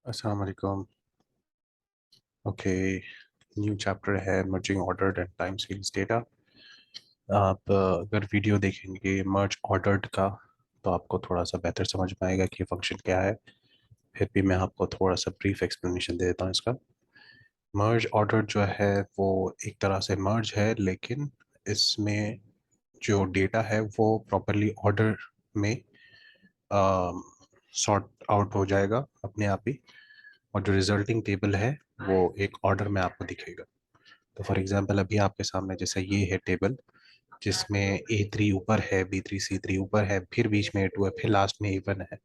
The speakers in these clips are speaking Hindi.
अस्सलाम वालेकुम। ओके, न्यू चैप्टर है merging ordered and time series data. आप अगर वीडियो देखेंगे मर्ज ऑर्डर्ड का तो आपको थोड़ा सा बेहतर समझ में आएगा कि फंक्शन क्या है। फिर भी मैं आपको थोड़ा सा ब्रीफ एक्सप्लेनेशन दे देता हूँ इसका। मर्ज ऑर्डर्ड जो है वो एक तरह से मर्ज है, लेकिन इसमें जो डेटा है वो प्रॉपरली ऑर्डर में सॉर्ट आउट हो जाएगा अपने आप ही, और जो रिजल्टिंग टेबल है वो एक ऑर्डर में आपको दिखेगा। तो फॉर एग्जांपल अभी आपके सामने जैसे ये है टेबल, जिसमें A3 ऊपर है, B3 C3 ऊपर है, फिर बीच में A2 है, फिर लास्ट में A1 है।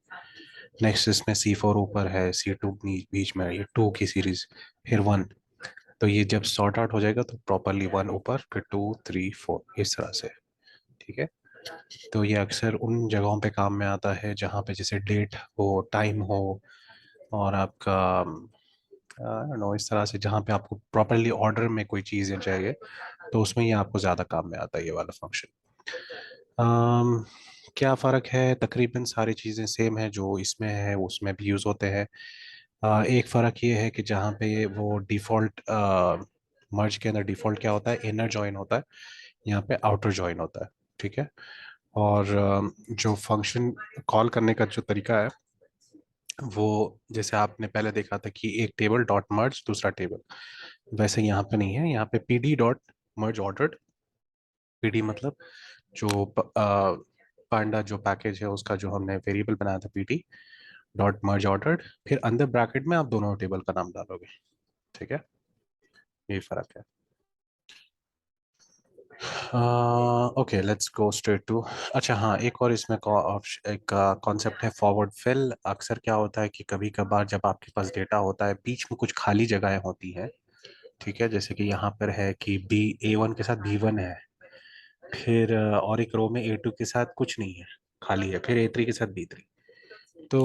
नेक्स्ट इसमें C4 ऊपर है, C2 बीच में है, ये टू की सीरीज, फिर वन। तो ये जब सॉर्ट आउट हो जाएगा तो प्रॉपरली वन ऊपर, फिर टू थ्री फोर, इस तरह से। ठीक है। तो ये अक्सर उन जगहों पे काम में आता है जहाँ पे जैसे डेट हो, टाइम हो, और आपका नो इस तरह से जहाँ पे आपको प्रॉपरली ऑर्डर में कोई चीज़ें चाहिए, तो उसमें ये आपको ज़्यादा काम में आता है ये वाला फंक्शन। क्या फ़र्क है? तकरीबन सारी चीज़ें सेम है जो इसमें है उसमें भी यूज़ होते हैं। एक फ़र्क ये है कि जहाँ पे वो डिफ़ॉल्ट मर्ज के अंदर डिफ़ॉल्ट क्या होता है, इनर जॉइन होता है, यहाँ पे आउटर जॉइन होता है। ठीक है। और जो फंक्शन कॉल करने का जो तरीका है वो जैसे आपने पहले देखा था कि एक टेबल डॉट मर्ज दूसरा टेबल, वैसे यहाँ पे नहीं है। यहाँ पे PD dot merge ordered. PD मतलब जो पांडा जो पैकेज है उसका जो हमने वेरिएबल बनाया था, पीडी डॉट मर्ज ऑर्डर्ड, फिर अंदर ब्रैकेट में आप दोनों टेबल का नाम डालोगे। ठीक है, यही फर्क है। Okay, let's go straight to. अच्छा हाँ, एक और इसमें एक कॉन्सेप्ट है फॉरवर्ड फिल। अक्सर क्या होता है कि कभी कभार जब आपके पास डेटा होता है बीच में कुछ खाली जगहें होती हैं। ठीक है, जैसे कि यहाँ पर है कि A1 के साथ B1 है, फिर और एक रो में A2 के साथ कुछ नहीं है, खाली है, फिर A3 के साथ B3। तो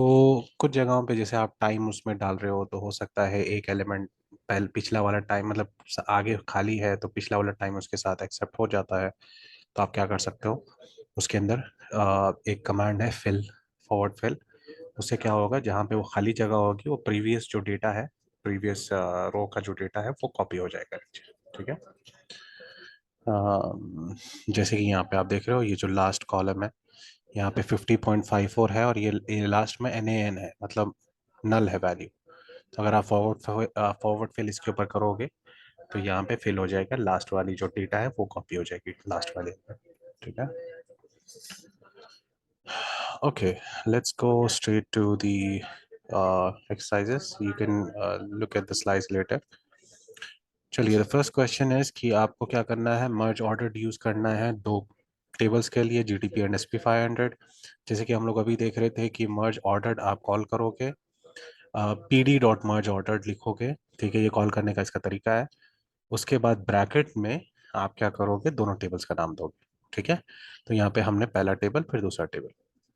कुछ जगहों पे जैसे आप टाइम उसमें डाल रहे हो तो हो सकता है एक एलिमेंट पहले पिछला वाला टाइम, मतलब आगे खाली है तो पिछला वाला टाइम उसके साथ एक्सेप्ट हो जाता है। तो आप क्या कर सकते हो, उसके अंदर एक कमांड है फिल, फॉरवर्ड फिल। उससे क्या होगा, जहाँ पे वो खाली जगह होगी वो प्रीवियस जो डेटा है, प्रीवियस रो का जो डेटा है वो कॉपी हो जाएगा नीचे। ठीक है। जैसे कि यहाँ पे आप देख रहे हो ये जो लास्ट कॉलम है, यहाँ पे 50.54 है, और ये लास्ट में NaN है, मतलब नल है वैल्यू। तो अगर आप फॉरवर्ड फिल इसके ऊपर करोगे तो यहाँ पे फिल हो जाएगा, लास्ट वाली जो डेटा है वो कॉपी हो जाएगी लास्ट वाले पे। ठीक है। Okay, let's go straight to the exercises. You can look at the slides later. चलिए, द फर्स्ट क्वेश्चन इज कि आपको क्या करना है, मर्ज ऑर्डर यूज करना है दो टेबल्स के लिए, GDP एंड SP500। जैसे कि हम लोग अभी देख रहे थे कि मर्ज ऑर्डर्ड आप कॉल करोगे, PD डॉट मर्ज ऑर्डर्ड लिखोगे। ठीक है, ये कॉल करने का इसका तरीका है। उसके बाद ब्रैकेट में आप क्या करोगे, दोनों टेबल्स का नाम दोगे। ठीक है। तो यहाँ पे हमने पहला टेबल फिर दूसरा टेबल,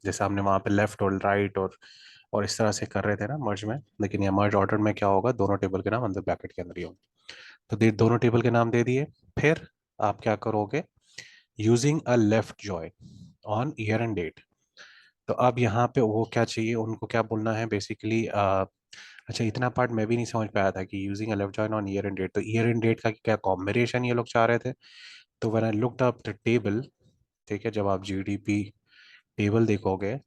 जैसे हमने वहाँ पे लेफ्ट और राइट और इस तरह से कर रहे थे ना मर्ज में, लेकिन यहाँ मर्ज ऑर्डर में क्या होगा, दोनों टेबल के नाम अंदर ब्रैकेट के अंदर ही होंगे। तो दोनों टेबल के नाम दे दिए। फिर आप क्या करोगे, using a left join on year and date. तो अब यहाँ पे वो क्या चाहिए, उनको क्या बोलना है बेसिकली। अच्छा, इतना पार्ट मैं भी नहीं समझ पाया था कि using a left join on year and date, तो ईयर एंड डेट का क्या कॉम्बिनेशन ये लोग चाह रहे थे। तो when I looked up the table, ठीक है, जब आप GDP टेबल देखोगे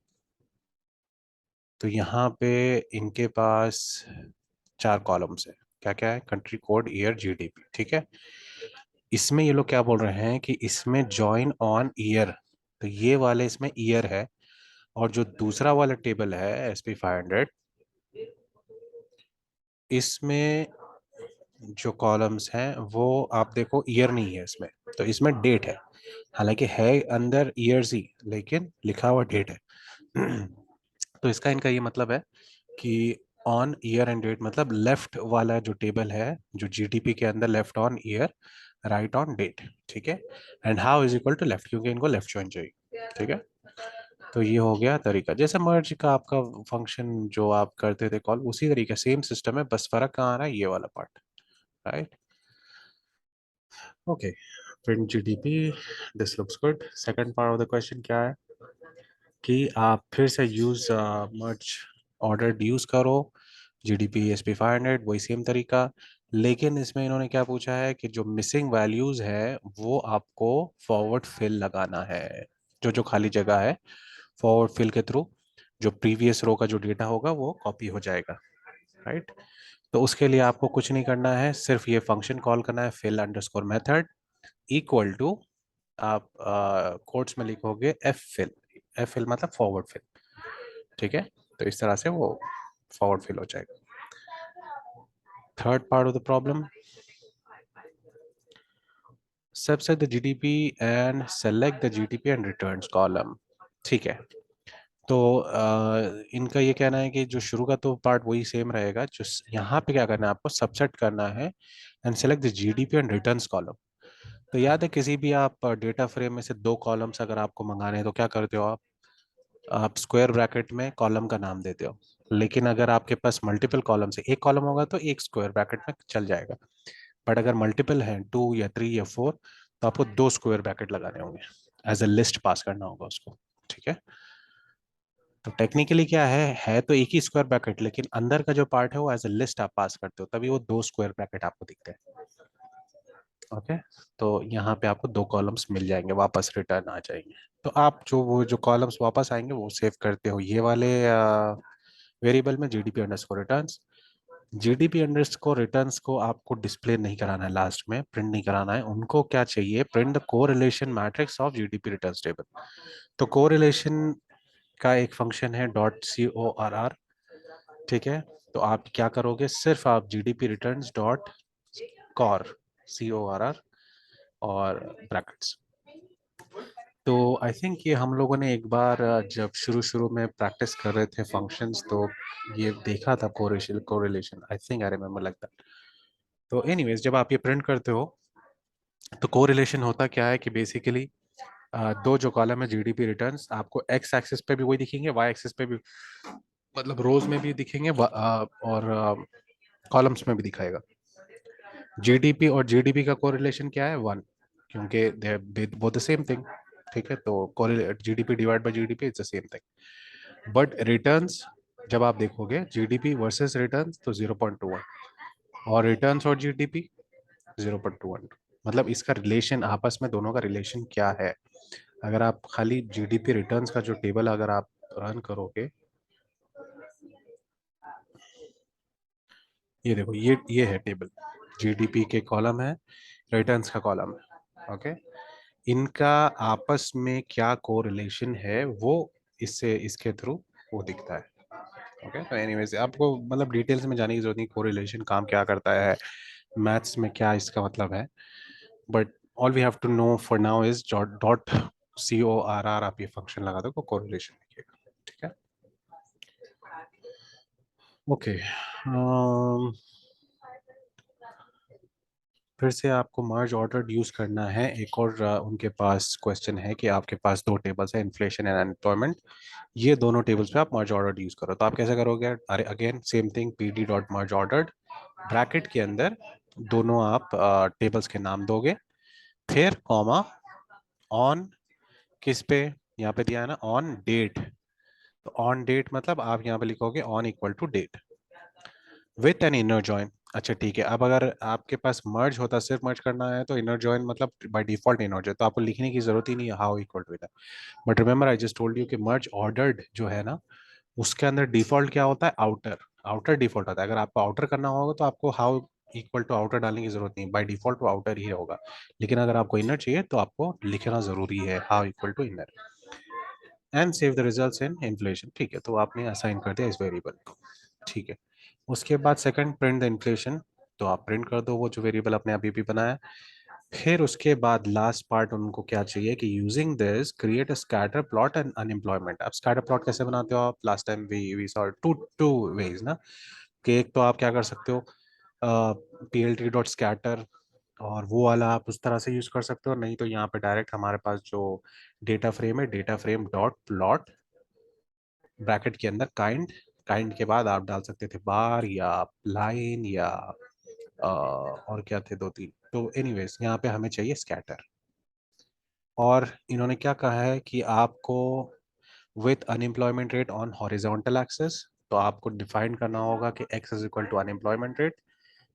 तो यहाँ पे इनके पास चार कॉलम्स है। क्या क्या है, कंट्री कोड, ईयर, GDP। ठीक है। इसमें ये लोग क्या बोल रहे हैं कि इसमें जॉइन ऑन ईयर, तो ये वाले इसमें ईयर है, और जो दूसरा वाला टेबल है SP500, इसमें जो कॉलम्स हैं वो आप देखो ईयर नहीं है इसमें, तो इसमें डेट है। हालांकि है अंदर ईयर्स ही, लेकिन लिखा हुआ डेट है। तो इसका इनका ये मतलब है कि ऑन ईयर एंड डेट मतलब लेफ्ट वाला जो टेबल है, जो GDP के अंदर left on year, right on date. ठीक है। And how is equal to left, क्योंकि इनको लेफ्ट जॉइन चाहिए। ठीक है। तो ये हो गया तरीका, जैसे मर्ज का आपका फंक्शन जो आप करते थे कॉल, उसी तरीके सेम सिस्टम है, बस फर्क कहाँ आ रहा है, ये वाला part. Right. Okay, print GDP, this looks good. Second part of the question क्या है कि आप फिर से यूज मर्ज ऑर्डर यूज करो, जीडीपी, एसपी 500, वही सेम तरीका। लेकिन इसमें इन्होंने क्या पूछा है कि जो मिसिंग वैल्यूज है वो आपको फॉरवर्ड फिल लगाना है। जो जो खाली जगह है फॉरवर्ड फिल के थ्रू जो प्रीवियस रो का जो डेटा होगा वो कॉपी हो जाएगा, राइट। तो उसके लिए आपको कुछ नहीं करना है, सिर्फ ये फंक्शन कॉल करना है, fill underscore method equal to, आप कोट्स में लिखोगे एफ फिल। एफ फिल मतलब फॉरवर्ड फिल, ठीक है। तो इस तरह से वो फॉरवर्ड फिल हो जाएगा। Third part of the problem, subset the GDP and select the GDP and returns column. ठीक है। तो इनका ये कहना है कि जो शुरू का तो पार्ट वही सेम रहेगा, जो यहाँ पे क्या करना है आपको सबसेट करना है and select the GDP and returns column. तो याद है किसी भी आप डेटा फ्रेम में से दो कॉलम्स अगर आपको मंगाने हैं तो क्या करते हो आप स्क्वायर ब्रैकेट में कॉलम का नाम देते हो। लेकिन अगर आपके पास मल्टीपल कॉलम है, एक कॉलम होगा तो एक स्क्वायर ब्रैकेट में चल जाएगा। बट अगर मल्टीपल हैं 2 या 3 या 4, तो आपको 2 स्क्वायर ब्रैकेट लगाने होंगे, एज अ लिस्ट पास करना होगा उसको, ठीक है। तो टेक्निकली क्या है तो एक ही स्क्वायर ब्रैकेट, लेकिन अंदर का जो पार्ट है वो एज अ लिस्ट आप पास करते हो, तभी वो 2 स्क्वायर ब्रैकेट आपको दिखते हैं। ओके। तो यहाँ पे आपको 2 कॉलम्स मिल जाएंगे, वापस रिटर्न आ जाएंगे। तो आप जो वो जो कॉलम्स वापस आएंगे वो सेव करते हो ये वाले वेरिएबल में, GDP underscore returns. GDP underscore returns को आपको डिस्प्ले नहीं कराना है, लास्ट में प्रिंट नहीं कराना है उनको। क्या चाहिए, print the correlation matrix of GDP returns table. तो कोरिलेशन का एक फंक्शन है dot C O R R, ठीक है। तो आप क्या करोगे, सिर्फ आप GDP returns dot corr, C O R R और ब्रैकेट्स। तो आई थिंक ये हम लोगों ने एक बार जब शुरू शुरू में प्रैक्टिस कर रहे थे फंक्शंस, तो ये देखा था correlation. Correlation I think I remember like that. तो एनीवेज जब आप ये प्रिंट करते हो तो कोरिलेशन होता क्या है कि बेसिकली दो जो कॉलम है जीडीपी रिटर्न्स, आपको एक्स एक्सिस पे भी वही दिखेंगे, वाई एक्सिस पे भी, मतलब रोज में भी दिखेंगे और कॉलम्स में भी दिखाएगा। जीडीपी और जीडीपी का कोरिलेशन क्या है, 1, क्योंकि they both the same thing, ठीक है। तो GDP divide by GDP it's the same thing. But returns जब आप देखोगे जीडीपी वर्सेस रिटर्न्स तो 0.21, और रिटर्न्स और जीडीपी 0.21। मतलब इसका रिलेशन आपस में दोनों का रिलेशन क्या है, अगर आप खाली जीडीपी रिटर्न्स का जो टेबल अगर आप रन करोगे, ये देखो ये है टेबल, जीडीपी के कॉलम है, रिटर्न्स का कॉलम है, ओके। इनका आपस में क्या कोरिलेशन है वो इससे इसके थ्रू वो दिखता है, ओके। तो एनीवेज आपको मतलब डिटेल्स में जाने की जरूरत नहीं, कोरिलेशन काम क्या करता है, मैथ्स में क्या इसका मतलब है। But all we have to know for now is dot C O R R, आप ये फंक्शन लगा दो, कोरिलेशन लिखिएगा, ठीक है। ओके। फिर से आपको मर्ज ऑर्डर यूज करना है। एक और उनके पास क्वेश्चन है कि आपके पास दो टेबल्स है, इन्फ्लेशन एंड अनएम्प्लॉयमेंट, ये दोनों टेबल्स पे आप मर्ज ऑर्डर यूज करो। तो आप कैसे करोगे, अरे again same thing, P D dot merge order, bracket के अंदर दोनों आप टेबल्स के नाम दोगे, फिर कॉमा ऑन, किस पे, यहाँ पे दिया है ना ऑन डेट, तो ऑन डेट मतलब आप यहाँ पे लिखोगे on equal to date with an inner join. अच्छा ठीक है, अब अगर आपके पास मर्ज होता, सिर्फ मर्ज करना है, तो इनर जॉइन मतलब बाय डिफॉल्ट इनर जॉइन, तो आपको लिखने की जरूरत ही नहीं है how equal to inner. But remember I just told you कि मर्ज ऑर्डर्ड जो है ना, उसके अंदर डिफॉल्ट क्या होता है, आउटर। आउटर डिफॉल्ट होता है, अगर आपको आउटर करना होगा तो आपको हाउ इक्वल टू आउटर डालने की जरूरत नहीं, बाय डिफॉल्ट वो आउटर ही होगा। लेकिन अगर आपको इनर चाहिए तो आपको लिखना जरूरी है how equal to inner, and save the results in inflation, ठीक है। तो आपने असाइन कर दिया इस वेरिएबल को, ठीक है। उसके बाद सेकंड, प्रिंट द इन्फ्लेशन, तो आप प्रिंट कर दो वो जो वेरिएबल आपने अभी भी बनाया। फिर उसके बाद लास्ट पार्ट उनको क्या चाहिए कि using this create a scatter plot and unemployment. आप स्कैटर प्लॉट कैसे बनाते हो, आप last time we saw two two ways ना, कि एक तो आप क्या कर सकते हो, P L T dot scatter, और वो वाला आप उस तरह से यूज कर सकते हो, नहीं तो यहाँ पे डायरेक्ट हमारे पास जो डेटा फ्रेम है, data frame dot plot bracket के अंदर काइंड, काइंड के बाद आप डाल सकते थे बार या लाइन या और क्या थे 2 3। तो एनीवेज यहाँ पे हमें चाहिए स्कैटर, और इन्होंने क्या कहा है कि आपको with unemployment rate on horizontal axis, तो आपको डिफाइन करना होगा कि x is equal to unemployment rate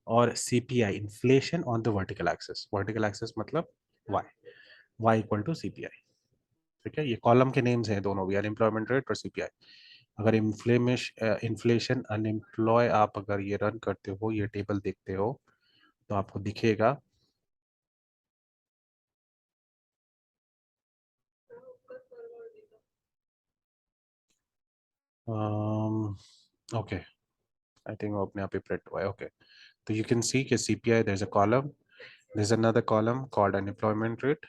और CPI inflation on the vertical axis मतलब y इक्वल टू सीपीआई। ठीक है, ये कॉलम के नेम्स हैं दोनों भी, अनएम्प्लॉयमेंट रेट और सीपीआई। अगर इन्फ्लेशन अनएम्प्लॉय आप अगर ये रन करते हो, ये टेबल देखते हो, तो आपको दिखेगा ओके, आई थिंक वो अपने आप ही प्रिंट हुआ है। ओके, तो यू कैन सी कि CPI there is a column, there is another column called unemployment rate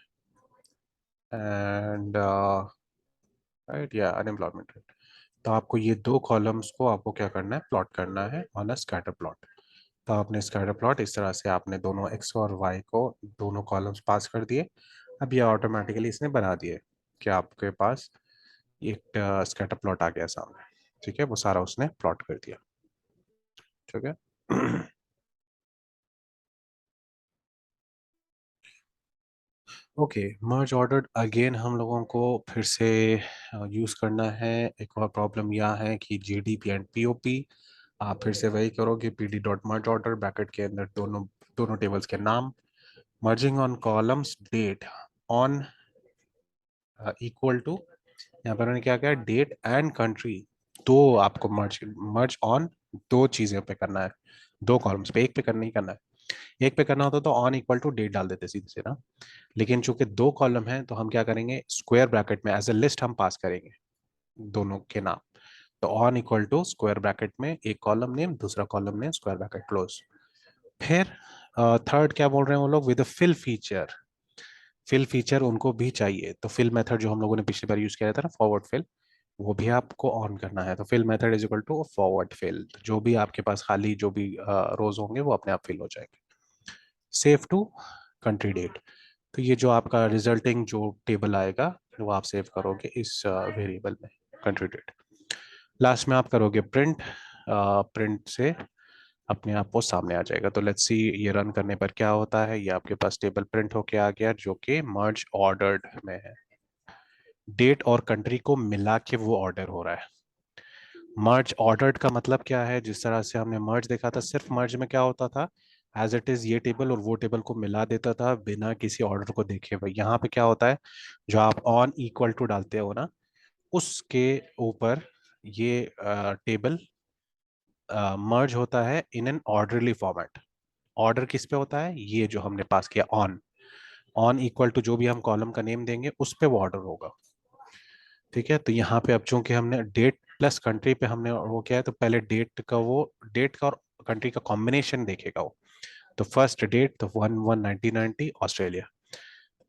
and right या अनएम्प्लॉयमेंट रेट। तो आपको ये दो कॉलम्स को आपको क्या करना है, प्लॉट करना है ऑन अ स्कैटर प्लॉट। तो आपने स्कैटर प्लॉट इस तरह से आपने दोनों एक्स और वाई को दोनों कॉलम्स पास कर दिए। अब ये ऑटोमेटिकली इसने बना दिए कि आपके पास एक स्कैटर प्लॉट आ गया सामने। ठीक है, वो सारा उसने प्लॉट कर दिया। ठीक है। ओके, मर्ज ऑर्डर अगेन हम लोगों को फिर से यूज करना है। एक और प्रॉब्लम यह है कि जीडीपी एंड पीओपी आप फिर से वही करोगे, PD dot merge order bracket के अंदर दोनों दोनों टेबल्स के नाम, merging on columns date on equal to, यहाँ पर उन्होंने क्या किया, डेट एंड कंट्री। दो आपको मर्ज मर्ज ऑन दो चीजें पे करना है, दो कॉलम्स पे, एक पे करना ही करना है। एक पे करना होता तो ऑन इक्वल टू डेट डाल देते सीधे से ना, लेकिन चूंकि दो कॉलम है तो हम क्या करेंगे, स्क्वायर ब्रैकेट में एज ए लिस्ट हम पास करेंगे दोनों के नाम। तो on equal to square bracket में एक कॉलम नेम, दूसरा column name, square bracket close. फिर थर्ड क्या बोल रहे हैं वो लोग, with fill feature. Fill feature उनको भी चाहिए, तो फिल मेथड जो हम लोगों ने पिछली बार यूज किया था ना, फॉरवर्ड फिल, वो भी आपको ऑन करना है। तो fill method is equal to forward fill, जो भी आपके पास खाली जो भी रोज होंगे वो अपने आप फिल हो जाएंगे। सेव टू कंट्री डेट, तो ये जो आपका रिजल्टिंग जो टेबल आएगा वो आप सेव करोगे इस वेरिएबल में, कंट्री डेट। लास्ट में आप करोगे प्रिंट, प्रिंट से अपने आप वो सामने आ जाएगा। तो लेट्स सी ये रन करने पर क्या होता है, ये आपके पास टेबल प्रिंट होके आ गया जो कि मर्ज ऑर्डर्ड में है। डेट और कंट्री को मिला के वो ऑर्डर हो रहा है। मर्ज ऑर्डर्ड का मतलब क्या है, जिस तरह से हमने मर्ज देखा था, सिर्फ मर्ज में क्या होता था, एज इट इज ये टेबल और वो टेबल को मिला देता था बिना किसी ऑर्डर को देखे हुए। यहाँ पे क्या होता है, जो आप ऑन इक्वल टू डालते हो ना, उसके ऊपर ये टेबल मर्ज होता है in an orderly format. Order किस पे होता है, ये जो हमने पास किया ऑन, ऑन इक्वल टू जो भी हम कॉलम का नेम देंगे उस पे वो ऑर्डर होगा। ठीक है, तो यहाँ पे अब चूंकि हमने डेट प्लस कंट्री पे हमने वो किया है, तो पहले डेट का वो, डेट का और कंट्री का कॉम्बिनेशन देखेगा वो। तो फर्स्ट डेट तो 1/1/1990 ऑस्ट्रेलिया।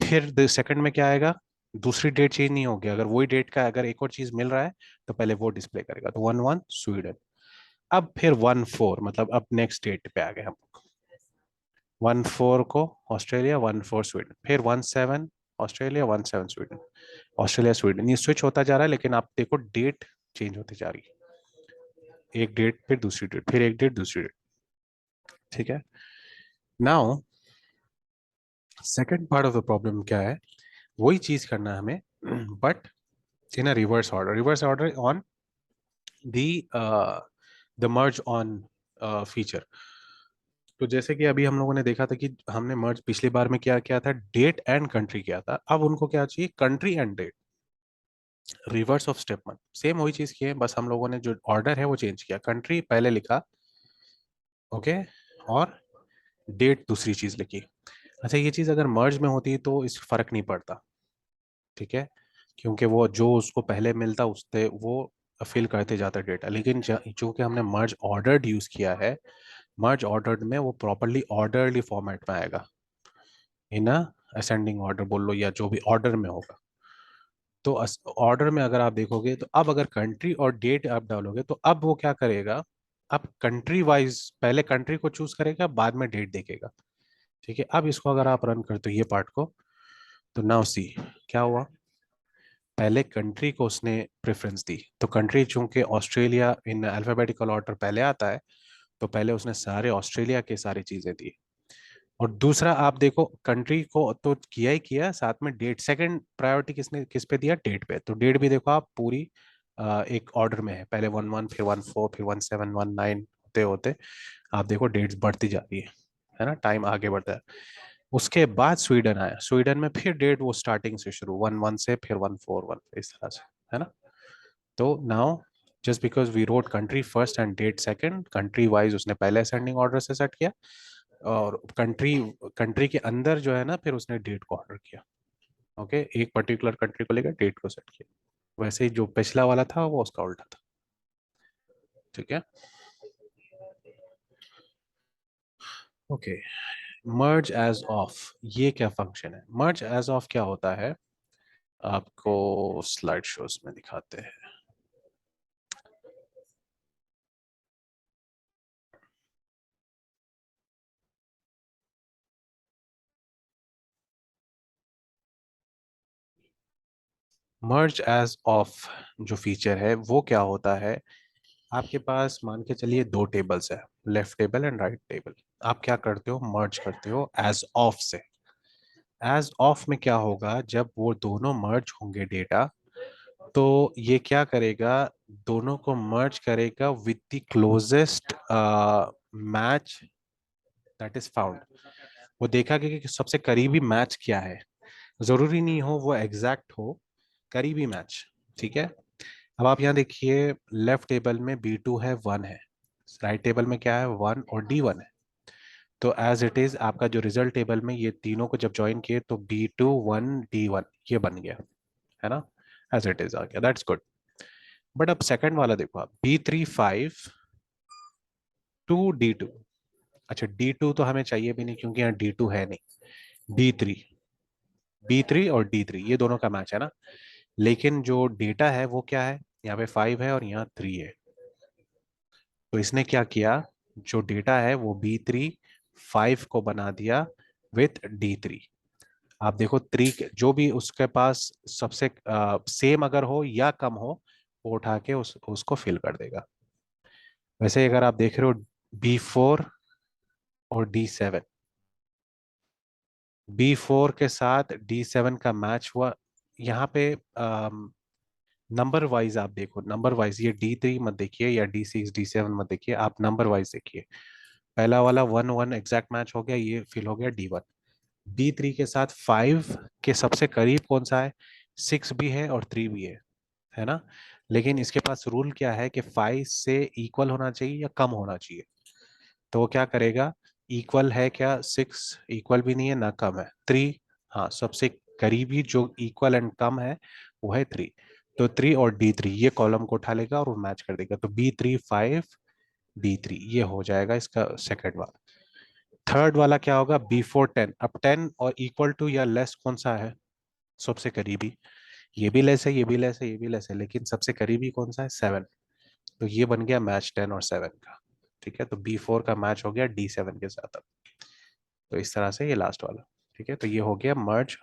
फिर सेकंड में क्या आएगा, दूसरी डेट चेंज नहीं होगी, अगर वही डेट का अगर एक और चीज मिल रहा है तो पहले वो डिस्प्ले करेगा, तो 1/1 स्वीडन। अब फिर 1/4 मतलब अब नेक्स्ट डेट पे आ गए हम, 1/4 को ऑस्ट्रेलिया, 1/4 स्वीडन, फिर 1/7 ऑस्ट्रेलिया, 1/7 स्वीडन। ऑस्ट्रेलिया स्वीडन ये स्विच होता जा रहा है, लेकिन आप देखो डेट चेंज होती जा रही है, एक डेट फिर दूसरी डेट, फिर एक डेट दूसरी डेट। ठीक है, now second part of the problem क्या है, वही चीज करना है हमें, but in a reverse order, reverse order on the the merge on feature. तो जैसे कि अभी हम लोगों ने देखा था कि हमने मर्ज पिछली बार में क्या किया था, डेट एंड कंट्री किया था, अब उनको क्या चाहिए, country and date. Reverse of step one, same वही चीज की है, बस हम लोगों ने जो ऑर्डर है वो चेंज किया, कंट्री पहले लिखा, ओके, और डेट दूसरी चीज लिखी। अच्छा, ये चीज अगर मर्ज में होती तो इस फर्क नहीं पड़ता। ठीक है, क्योंकि वो जो उसको पहले मिलता उससे वो फिल करते जाता डेटा, लेकिन चूंकि हमने मर्ज ऑर्डर्ड यूज किया है, मर्ज ऑर्डर्ड में वो प्रॉपरली ऑर्डरली फॉर्मेट में आएगा, इन असेंडिंग ऑर्डर बोल लो या जो भी ऑर्डर में होगा। तो ऑर्डर में अगर आप देखोगे तो अब अगर कंट्री और डेट आप डालोगे तो अब वो क्या करेगा, अब कंट्री वाइज पहले कंट्री को चूज करेगा, बाद में डेट देखेगा। ठीक है, अब इसको अगर आप रन करते हो ये पार्ट को, तो नाउ सी क्या हुआ, पहले कंट्री को उसने प्रेफरेंस दी, तो कंट्री चूंकि ऑस्ट्रेलिया इन अल्फाबेटिकल ऑर्डर पहले आता है, तो पहले उसने सारे ऑस्ट्रेलिया के सारी चीजें दी। और दूसरा आप देखो, कंट्री को तो किया ही किया, साथ में डेट, सेकंड प्रायोरिटी किसने किस पे दिया, डेट पे, तो डेट भी देखो आप पूरी एक ऑर्डर में है, पहले 11 फिर 14 फिर 17 19 होते होते आप देखो डेट्स बढ़ती जा रही है ना, टाइम आगे बढ़ता है। उसके बाद स्वीडन आया, स्वीडन में फिर डेट वो स्टार्टिंग से शुरू 11 से फिर 141 इस तरह से, है ना। तो now just because we wrote country first and date second, country wise उसने पहले असेंडिंग ऑर्डर से सेट किया, और कंट्री कंट्री के अंदर जो है ना फिर उसने डेट को ऑर्डर किया। ओके, एक पर्टिकुलर कंट्री को लेकर डेट को सेट किया। वैसे ही जो पिछला वाला था वो उसका उल्टा था। ठीक है। ओके, मर्ज एज ऑफ, ये क्या फंक्शन है? मर्ज एज ऑफ क्या होता है, आपको स्लाइड शोज में दिखाते हैं। मर्ज एज ऑफ जो फीचर है वो क्या होता है, आपके पास मान के चलिए दो टेबल्स है, left table and right table. आप क्या करते हो, मर्ज करते हो एज ऑफ से। एज ऑफ में क्या होगा, जब वो दोनों मर्ज होंगे डेटा, तो ये क्या करेगा, दोनों को मर्ज करेगा with the closest match that is found. वो देखा कि सबसे करीबी मैच क्या है, जरूरी नहीं हो वो एग्जैक्ट हो, करीबी मैच। ठीक है। अब आप यहाँ देखिए, लेफ्ट टेबल में B2 है 1 है, राइट टेबल में क्या है 1 और D1 है। तो एज इट इज आपका जो रिजल्ट टेबल में ये तीनों को जब ज्वाइन किए तो B2 1 D1 ये बन गया, है ना, एज इट इज आ गया, दैट्स गुड। बट अब सेकंड वाला देखो आप, B3 5 2 D2। अच्छा D2 तो हमें चाहिए भी नहीं क्योंकि यहाँ D2 है नहीं, B3, B3 और D3 ये दोनों का मैच है ना। लेकिन जो डेटा है वो क्या है, यहाँ पे 5 है और यहाँ 3 है। तो इसने क्या किया, जो डेटा है वो B3 5 को बना दिया विथ D3। आप देखो 3 जो भी उसके पास सबसे सेम अगर हो या कम हो, वो उठा के उसको फिल कर देगा। वैसे अगर आप देख रहे हो B4 और D7, B4 के साथ D7 का मैच हुआ। यहाँ पे नंबर वाइज आप देखो, नंबर वाइज ये D3 मत देखिए या D6 D7 मत देखिए, आप नंबर वाइज देखिए। पहला वाला 1 1 एग्जैक्ट मैच हो गया, ये फिल हो गया D1। B3 के साथ 5 के सबसे करीब कौन सा है, 6 भी है और 3 भी है ना। लेकिन इसके पास रूल क्या है कि 5 से इक्वल होना चाहिए या कम होना चाहिए। तो वो क्या करेगा, इक्वल है क्या, 6 इक्वल भी नहीं है ना कम है, 3 हाँ सबसे करीबी जो इक्वल एंड कम है वो है 3। तो 3 और D3 ये कॉलम को उठा लेगा और वो मैच कर देगा, तो B3 5 D3 ये हो जाएगा इसका सेकंड वाला। थर्ड वाला क्या होगा, B4 10। अब 10 और इक्वल टू या लेस कौन सा है, सबसे करीबी, ये भी लेस है ये भी लेस है ये भी लेस है, लेकिन सबसे करीबी कौन सा है 7। तो ये बन गया मैच 10 और 7 का। ठीक है, तो B4 का मैच हो गया D7 के साथ। अब तो इस तरह से ये लास्ट वाला। ठीक है, तो ये हो गया मर्ज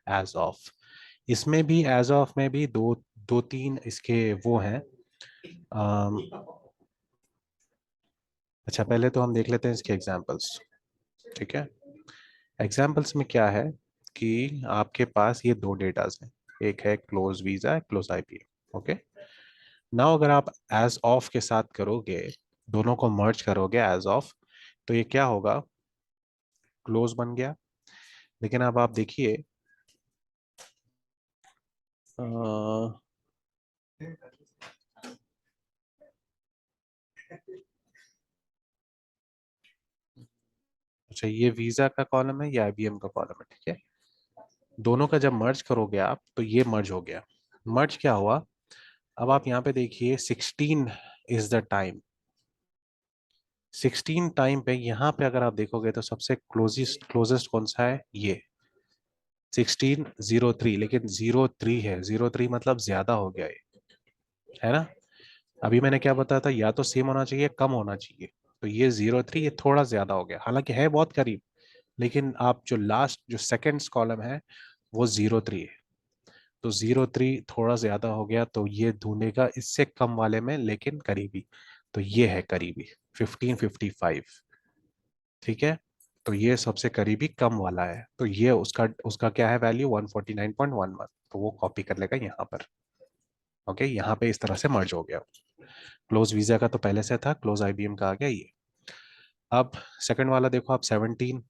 एज ऑफ। इसमें भी एज ऑफ में भी दो दो तीन इसके वो हैं। अम, अच्छा पहले तो हम देख लेते हैं इसके एग्जांपल्स। ठीक है, एग्जांपल्स में क्या है कि आपके पास ये दो डेटास हैं, एक है close visa, close IP. Okay, now अगर आप एज ऑफ के साथ करोगे, दोनों को मर्ज करोगे एज ऑफ, तो ये क्या होगा, क्लोज बन गया। लेकिन अब आप देखिए, अच्छा ये वीजा का कॉलम है, ये आईबीएम का कॉलम है। ठीक है, दोनों का जब मर्ज करोगे आप तो ये मर्ज हो गया। मर्ज क्या हुआ, अब आप यहाँ पे देखिए 16 इज द टाइम। 16 टाइम पे यहाँ पे अगर आप देखोगे तो सबसे क्लोजेस्ट क्लोजेस्ट कौन सा है, ये 1603। लेकिन 03 है, 03 मतलब ज्यादा हो गया है ना। अभी मैंने क्या बताया था, या तो सेम होना चाहिए कम होना चाहिए, तो ये 03 ये थोड़ा ज्यादा हो गया, हालांकि है बहुत करीब। लेकिन आप जो लास्ट जो सेकंड्स कॉलम है वो 03 है, तो 03 थोड़ा ज्यादा हो गया, तो ये ढूंढेगा इससे कम वाले में लेकिन करीबी। तो ये है करीबी 1555। ठीक है, तो ये सबसे करीबी कम वाला है, तो ये उसका उसका क्या है वैल्यू 149.11, तो वो कॉपी कर लेगा यहाँ पर। ओके, यहाँ पे इस तरह से मर्ज हो गया। क्लोज वीजा का तो पहले से था, क्लोज आईबीएम का आ गया ये। अब सेकंड वाला देखो आप, 17,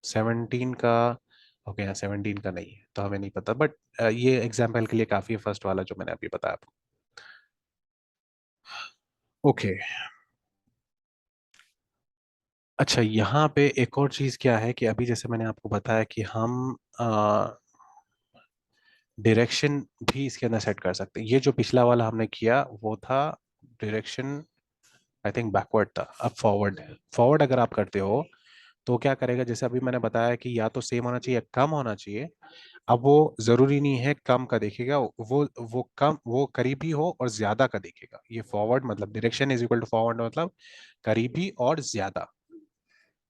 17 का, ओके यहाँ 17 का नहीं है तो हमें नहीं पता, बट ये एग्जाम्पल के लिए काफी है, फर्स्ट वाला जो मैंने अभी बताया आपको। ओके, अच्छा यहाँ पे एक और चीज क्या है कि अभी जैसे मैंने आपको बताया कि हम डायरेक्शन भी इसके अंदर सेट कर सकते हैं। ये जो पिछला वाला हमने किया वो था डायरेक्शन, आई थिंक बैकवर्ड था। अब फॉरवर्ड, फॉरवर्ड अगर आप करते हो तो क्या करेगा, जैसे अभी मैंने बताया कि या तो सेम होना चाहिए या कम होना चाहिए। अब वो जरूरी नहीं है कम का देखेगा, वो कम, वो करीबी हो और ज्यादा का देखेगा। ये फॉरवर्ड मतलब direction is equal to forward मतलब करीबी और ज्यादा,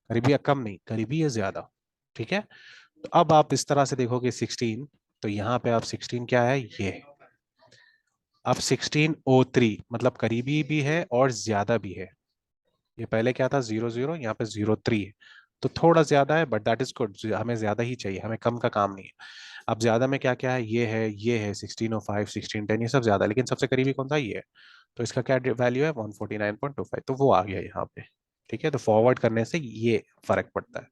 करीबी या कम नहीं, करीबी या ज्यादा। ठीक है, तो अब आप इस तरह से देखोगे 16, तो यहाँ पे आप 16 क्या है ये, अब 1603 मतलब करीबी भी है और ज्यादा भी है। ये पहले क्या था 00, यहाँ पे 03 है, तो थोड़ा ज्यादा है, बट दैट इज गुड, हमें ज्यादा ही चाहिए, हमें कम का काम नहीं है। अब ज्यादा में क्या क्या है, ये है 1605, 1610, ये सब ज्यादा है, लेकिन सबसे करीबी कौन सा, ये है। तो इसका क्या वैल्यू है 149.25, तो वो आ गया यहाँ पे। ठीक है, तो फॉरवर्ड करने से ये फर्क पड़ता है।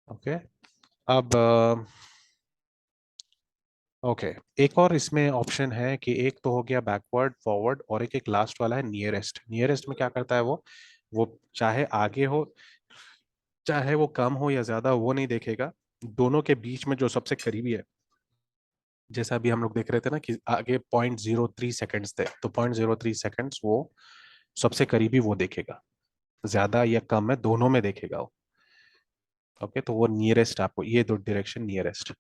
ओके, अब ओके, एक और इसमें ऑप्शन है कि एक तो हो गया बैकवर्ड, फॉरवर्ड, और एक एक लास्ट वाला है नियरेस्ट। नियरेस्ट में क्या करता है वो चाहे आगे हो चाहे वो कम हो या ज्यादा, वो नहीं देखेगा, दोनों के बीच में जो सबसे करीबी है। जैसा अभी हम लोग देख रहे थे ना कि आगे 0.03 सेकेंड्स थे, तो 0.03 सेकेंड्स वो सबसे करीबी वो देखेगा, ज्यादा या कम है दोनों में देखेगा वो। ओके, तो वो नियरेस्ट, आपको ये दो डायरेक्शन नियरेस्ट,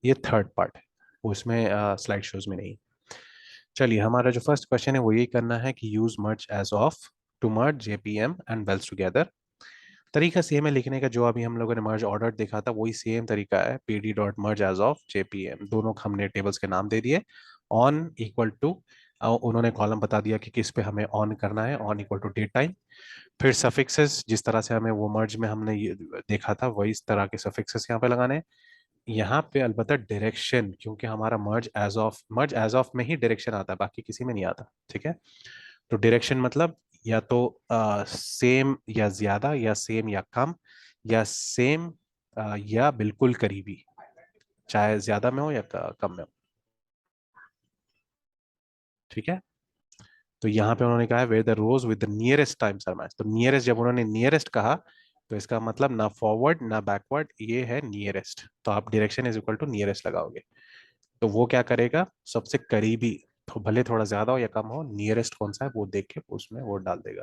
ये थर्ड पार्ट है, वो इसमें स्लाइड शोज में नहीं। चलिए, हमारा जो फर्स्ट क्वेश्चन है वो यही करना है कि use merge as of to merge JPM and Wells together. तरीका सेम है लिखने का, जो अभी हम लोगों ने मर्ज ऑर्डर देखा था वही सेम तरीका है, P D dot merge as of JPM, दोनों हमने टेबल्स के नाम दे दिए। ऑन इक्वल टू, उन्होंने कॉलम बता दिया कि किस पे हमें ऑन करना है, on equal to date time. फिर सफिक्सेस, जिस तरह से हमें वो मर्ज में हमने ये देखा था वही इस तरह के सफिक्सेस यहाँ पे लगाने हैं। यहाँ पे अलबत्ता डायरेक्शन, क्योंकि हमारा मर्ज एज ऑफ में ही डायरेक्शन आता है, बाकी किसी में नहीं आता। ठीक है, तो डायरेक्शन मतलब या तो सेम या ज्यादा, या सेम या कम, या सेम या बिल्कुल करीबी, चाहे ज्यादा में हो या कम में हो। ठीक है, तो यहाँ पे उन्होंने कहा है where the rows with the nearest times are match, तो नियरेस्ट जब उन्होंने नियरेस्ट कहा तो इसका मतलब ना फॉरवर्ड ना बैकवर्ड, ये है नियरेस्ट, तो आप direction is equal to nearest लगाओगे। तो वो क्या करेगा, सबसे करीबी, तो भले थोड़ा ज्यादा हो या कम हो, नियरेस्ट कौन सा है वो देख के उसमें वो डाल देगा।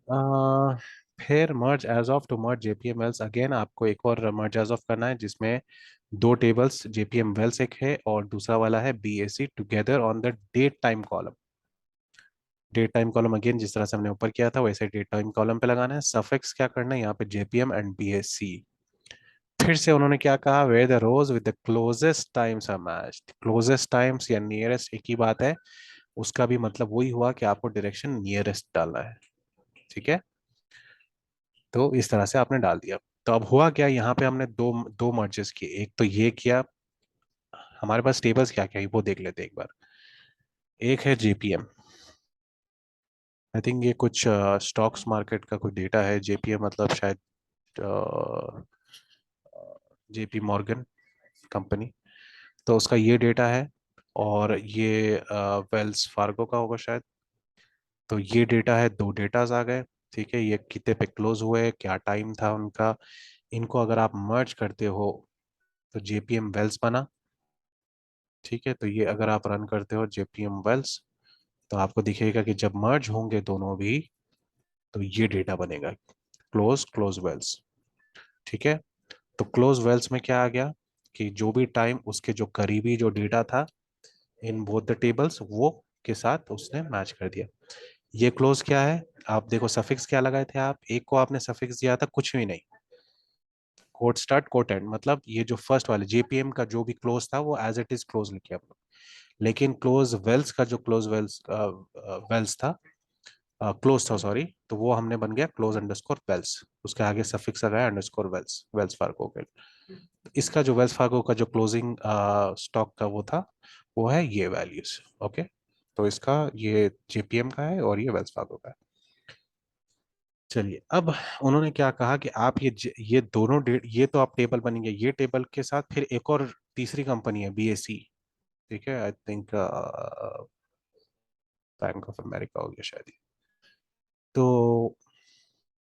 आ, फिर merge as of to merge JPM Wells, again आपको एक और मर्ज एज ऑफ करना है जिसमें दो टेबल्स जेपीएम वेल्स एक है और दूसरा वाला है BSC together on the date time column. Date time column again जिस तरह से हमने ऊपर किया था वैसे डेट टाइम कॉलम पे लगाना है। सफिक्स क्या करना है यहाँ पे, जेपीएम एंड बीएससी। फिर से उन्होंने क्या कहा, where the rows with the closest times are matched, closest times या नियरेस्ट एक ही बात है, उसका भी मतलब वही हुआ कि आपको डायरेक्शन नियरेस्ट डालना है। ठीक है, तो इस तरह से आपने डाल दिया। तो अब हुआ क्या, यहाँ पे हमने दो दो मर्जेस किए, एक तो ये किया, हमारे पास टेबल्स क्या क्या है वो देख लेते हैं एक बार। एक है जेपीएम, आई थिंक ये कुछ स्टॉक्स मार्केट का कोई डेटा है, जेपीएम मतलब शायद जेपी मॉर्गन कंपनी, तो उसका ये डेटा है। और ये वेल्स फार्गो का होगा शायद। तो ये डेटा है, दो डेटाज आ गए। ठीक है, ये कितने पे क्लोज हुए, क्या टाइम था उनका, इनको अगर आप मर्ज करते हो तो जेपीएम वेल्स बना। ठीक है, तो ये अगर आप रन करते हो जेपीएम वेल्स तो आपको दिखेगा कि जब मर्ज होंगे दोनों भी तो ये डेटा बनेगा, क्लोज क्लोज वेल्स। ठीक है, तो क्लोज वेल्स में क्या आ गया कि जो भी टाइम उसके जो करीबी जो डेटा था इन बोथ द टेबल्स वो के साथ उसने मैच कर दिया। ये क्लोज क्या है, आप देखो सफिक्स क्या लगाए थे आप, एक को आपने सफिक्स दिया था कुछ भी नहीं, कोट स्टार्ट कोट एंड, मतलब ये जो फर्स्ट वाले जेपीएम का जो भी क्लोज था वो एज इट इज क्लोज लिखे आप लोग। लेकिन क्लोज वेल्स का जो क्लोज वेल्स वेल्स था, क्लोज था सॉरी, तो वो हमने बन गया क्लोज अंडरस्कोर वेल्स, उसके आगे सफिक्स लगाया अंडरस्कोर वेल्स, वेल्स फार्गो के। इसका जो वेल्स फार्गो का जो क्लोजिंग स्टॉक का वो था वो है ये वैल्यूज। ओके, तो इसका ये जेपीएम का है और ये वेल्स फार्गो का है। चलिए, अब उन्होंने क्या कहा कि आप ये दोनों डेट, ये तो आप टेबल बनेंगे, ये टेबल के साथ फिर एक और तीसरी कंपनी है बीएसई। ठीक है, I think bank of America हो गया शायद ये। तो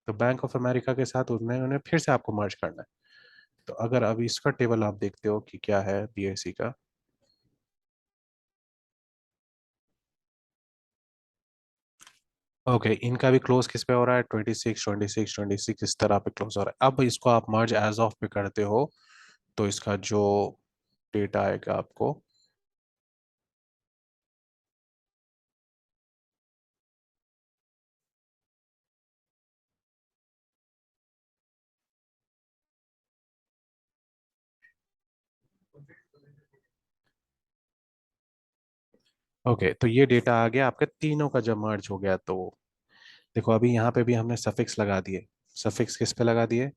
बैंक ऑफ अमेरिका के साथ उन्हें फिर से आपको मर्ज करना है। तो अगर अभी इसका टेबल आप देखते हो कि क्या है बीएसई का। ओके, इनका भी क्लोज किस पे हो रहा है? 26 26 26, इस तरह पे क्लोज हो रहा है। अब इसको आप मर्ज एज ऑफ पे करते हो तो इसका जो डेटा आएगा आपको। ओके, तो ये डेटा आ गया आपके तीनों का जब मर्ज हो गया तो देखो अभी यहाँ पे भी हमने सफिक्स लगा दिए। सफिक्स किस पे लगा दिए?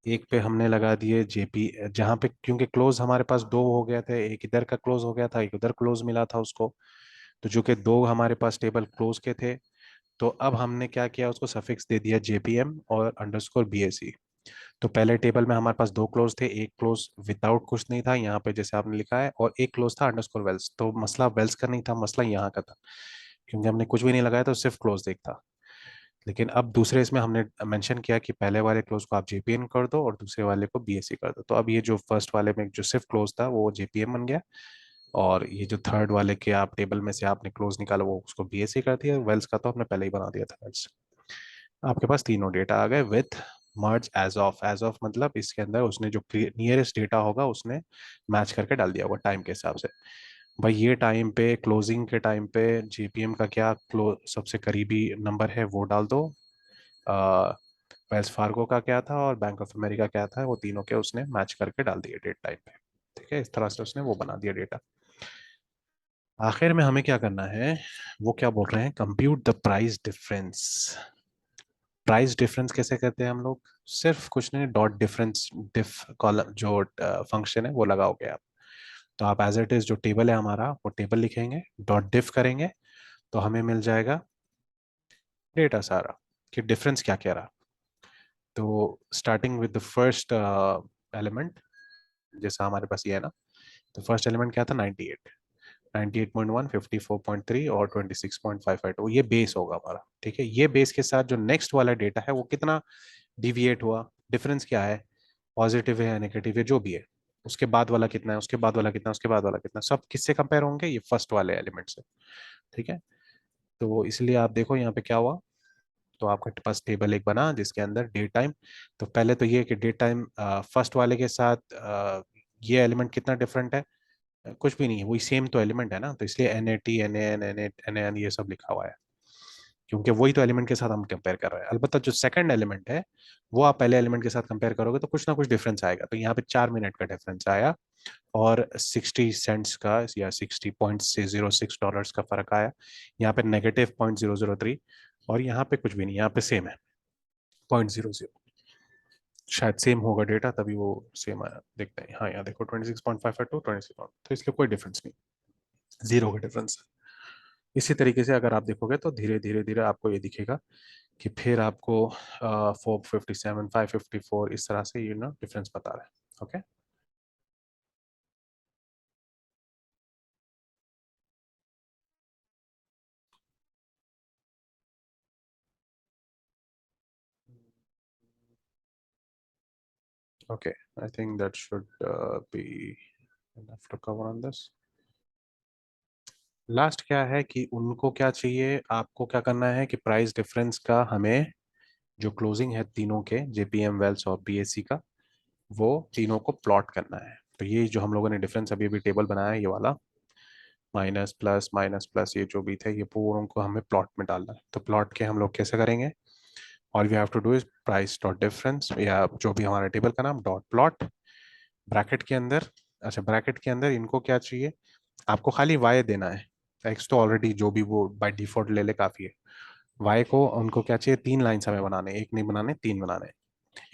एक पे हमने लगा दिए जेपी, जहाँ पे क्योंकि क्लोज हमारे पास दो हो गए थे, एक इधर का क्लोज हो गया था, एक उधर क्लोज मिला था उसको। तो जो कि दो हमारे पास टेबल क्लोज के थे, तो अब हमने क्या किया, उसको सफिक्स दे दिया जेपीएम और अंडरस्कोर बीएसई। तो पहले टेबल में हमारे पास दो क्लोज थे, एक क्लोज विदाउट कुछ नहीं था यहाँ पे जैसे आपने लिखा है, और एक क्लोज था अंडरस्कोर वेल्स। तो मसला वेल्स का नहीं था, मसला यहाँ का था, क्योंकि हमने कुछ भी नहीं लगाया तो सिर्फ क्लोज देख था। लेकिन अब दूसरे इसमें हमने मेंशन किया कि पहले वाले क्लोज को आप जेपीएम कर दो और दूसरे वाले को बीएससी कर दो। तो अब ये जो फर्स्ट वाले में जो सिर्फ क्लोज था वो जेपीएम बन गया, और ये जो थर्ड वाले के आप टेबल में से आपने क्लोज निकाला वो उसको बीएससी कर दिया। वेल्स का तो हमने पहले ही बना दिया था वेल्स। आपके पास तीनों डेटा आ गए with merge as of. As of मतलब इसके अंदर उसने जो नियरेस्ट डेटा होगा उसने मैच करके डाल दिया होगा टाइम के हिसाब से। भाई ये टाइम पे क्लोजिंग के टाइम पे जेपीएम का क्या सबसे करीबी नंबर है वो डाल दो। वेल्स फार्गो का क्या था और बैंक ऑफ अमेरिका क्या था, वो तीनों के उसने मैच करके डाल दिए डेट टाइम पे। ठीक है, इस तरह से उसने वो बना दिया डेटा। आखिर में हमें क्या करना है, वो क्या बोल रहे हैं, compute the price difference. Price difference कैसे करते हैं हम लोग? सिर्फ कुछ नहीं, डॉट डिफरेंस डिफ कॉलम जो फंक्शन है वो लगाओगे आप। तो आप एज इट इज जो टेबल है हमारा वो टेबल लिखेंगे, डॉट डिफ करेंगे, तो हमें मिल जाएगा डेटा सारा कि डिफरेंस क्या कह रहा। तो starting with the first element, जैसा हमारे पास ये है ना, तो फर्स्ट एलिमेंट क्या था? 98, 98.1, 54.3 और 26.5। तो ये बेस होगा हमारा। ठीक है, ये बेस के साथ जो नेक्स्ट वाला डेटा है वो कितना डिविएट हुआ, डिफरेंस क्या है, पॉजिटिव है या नेगेटिव है जो भी है, उसके बाद वाला कितना है, उसके बाद वाला कितना, उसके बाद वाला कितना, सब किससे कंपेयर होंगे? ये फर्स्ट वाले एलिमेंट से। ठीक है, तो इसलिए आप देखो यहाँ पे क्या हुआ। तो आपके पास टेबल एक बना जिसके अंदर डे टाइम। तो पहले तो ये कि डे टाइम फर्स्ट वाले के साथ ये एलिमेंट कितना डिफरेंट है? कुछ भी नहीं है, वही सेम तो एलिमेंट है ना, तो इसलिए N A T N N N N N ये सब लिखा हुआ है, क्योंकि वही तो एलिमेंट के साथ हम कंपेयर कर रहे हैं। अलबत्ता जो सेकंड एलिमेंट है वो आप पहले एलिमेंट के साथ कंपेयर करोगे तो कुछ ना कुछ डिफरेंस आएगा। तो यहाँ पे 4 मिनट का डिफरेंस आया और 60 सेंट्स का या 60.06 डॉलर्स का फर्क आया। यहाँ पे -0.003, और यहाँ पे कुछ भी नहीं, यहाँ पे सेम है 0.00। शायद सेम होगा डेटा तभी वो सेम आया, देखते हैं। हाँ यहाँ देखो 26.5 टू 26, तो इसलिए कोई डिफरेंस नहीं, जीरो का डिफरेंस। इसी तरीके से अगर आप देखोगे तो धीरे धीरे धीरे आपको ये दिखेगा कि फिर आपको 457, 554 इस तरह से डिफरेंस बता रहा है। Okay, okay, I think that should be enough to cover on this। Last क्या है कि उनको क्या चाहिए, आपको क्या करना है कि प्राइस डिफरेंस का हमें जो क्लोजिंग है तीनों के, जेपीएम, वेल्स और बीएससी का, वो तीनों को प्लॉट करना है। तो ये जो हम लोगों ने डिफरेंस अभी अभी टेबल बनाया है ये वाला, माइनस प्लस ये जो भी थे, ये पूरों को हमें प्लॉट में डालना है। तो प्लॉट के हम लोग कैसे करेंगे? All we have to do is price dot difference, या जो भी हमारे टेबल का नाम, डॉट प्लॉट, ब्रैकेट के अंदर। अच्छा, ब्रैकेट के अंदर इनको क्या चाहिए, आपको खाली वाई देना है। एक्स तो ऑलरेडी जो भी वो बाय डिफॉल्ट ले ले काफी है। वाई को उनको क्या चाहिए, 3 लाइन्स हमें बनाने, एक नहीं बनाने, 3 बनाने।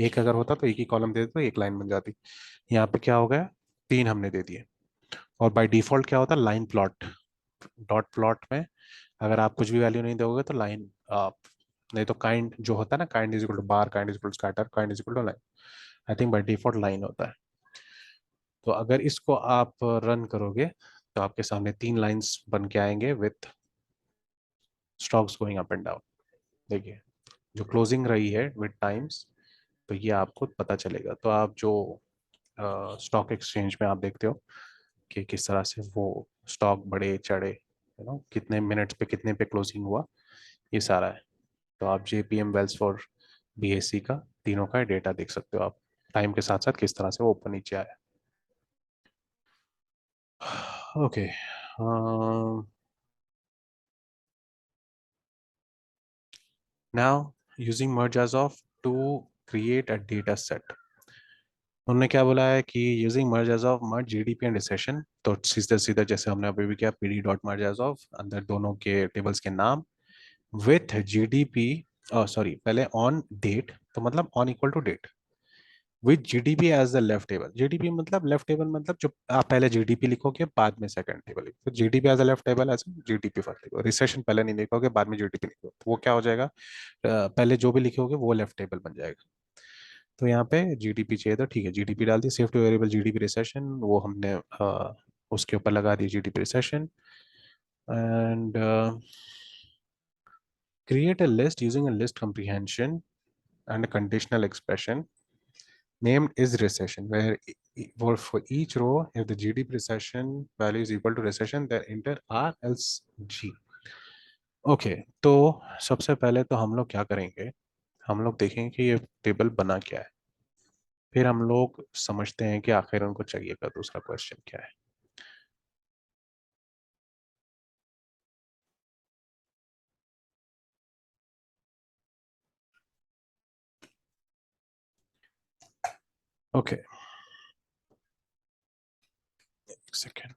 एक अगर होता तो एक ही कॉलम दे देते तो एक लाइन बन जाती। यहाँ पे क्या हो गया, 3 हमने दे दिए। और बाय डिफॉल्ट क्या होता है, लाइन प्लॉट। डॉट प्लॉट में अगर आप कुछ भी वैल्यू नहीं दोगे तो लाइन, नहीं तो काइंड जो होता है ना, kind is equal to bar, kind is equal to scatter, kind is equal to line. I think by default line होता है। तो अगर इसको आप रन करोगे तो आपके सामने 3 लाइंस बन के आएंगे with stocks going up and down. देखिए, जो क्लोजिंग रही है विद टाइम्स, तो ये आपको पता चलेगा। तो आप जो स्टॉक एक्सचेंज में आप देखते हो कि किस तरह से वो स्टॉक बढ़े चढ़े, कितने मिनट्स पे कितने पे क्लोजिंग हुआ, ये सारा है। तो आप जेपीएम वेल्स फॉर बीएससी का तीनों का डेटा देख सकते हो आप, टाइम के साथ साथ किस तरह से वो ऊपर नीचे आया। Okay, now using merge as of to create a data set। उन्होंने क्या बोला है कि using merge as of merge GDP and recession. तो सीधे सीधे जैसे हमने अभी भी किया, P D merge as of, अंदर दोनों के टेबल्स के नाम विथ जीडीपी, सॉरी पहले ऑन डेट, तो मतलब on equal to date, with GDP as the left table. GDP मतलब लेफ्ट टेबल, मतलब जो आप पहले जीडीपी लिखोगे बाद में सेकंड टेबल लिखोगे, GDP as a left table, as GDP first लिखोगे। रिसेशन पहले नहीं लिखोगे, बाद में जीडीपी लिखोगे, तो वो क्या हो जाएगा, पहले जो भी लिखोगे वो लेफ्ट टेबल बन जाएगा। तो यहाँ पे जीडीपी चाहिए तो ठीक है, जीडीपी डाल दी। सेफ्टी वेरिएबल जीडीपी रिसेशन, वो हमने उसके ऊपर लगा दी GDP recession. And create a list using a list comprehension and a conditional expression named is recession, where for each row, if the GDP recession value is equal to recession, then enter R else G। Okay, तो सबसे पहले तो हम लोग क्या करेंगे, हम लोग देखेंगे कि ये टेबल बना क्या है, फिर हम लोग समझते हैं कि आखिर उनको चाहिएगा दूसरा क्वेश्चन क्या है। ओके, एक सेकेंड।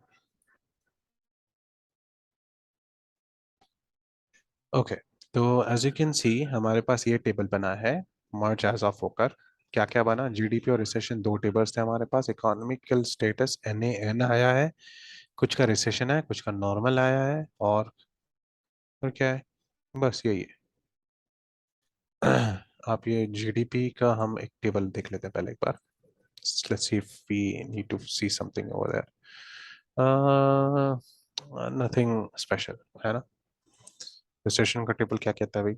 ओके, तो एज यू कैन सी हमारे पास ये टेबल बना है मार्च एज ऑफ होकर। क्या क्या बना, जीडीपी और रिसेशन, दो टेबल्स थे हमारे पास। इकोनॉमिकल स्टेटस एन आया है, कुछ का रिसेशन है, कुछ का नॉर्मल आया है, और क्या है, बस यही है। आप ये जीडीपी का हम एक टेबल देख लेते हैं पहले एक बार। Let's see if we need to see something over there. Nothing special है ना। रिसेशन का टेबल क्या कहता है भाई?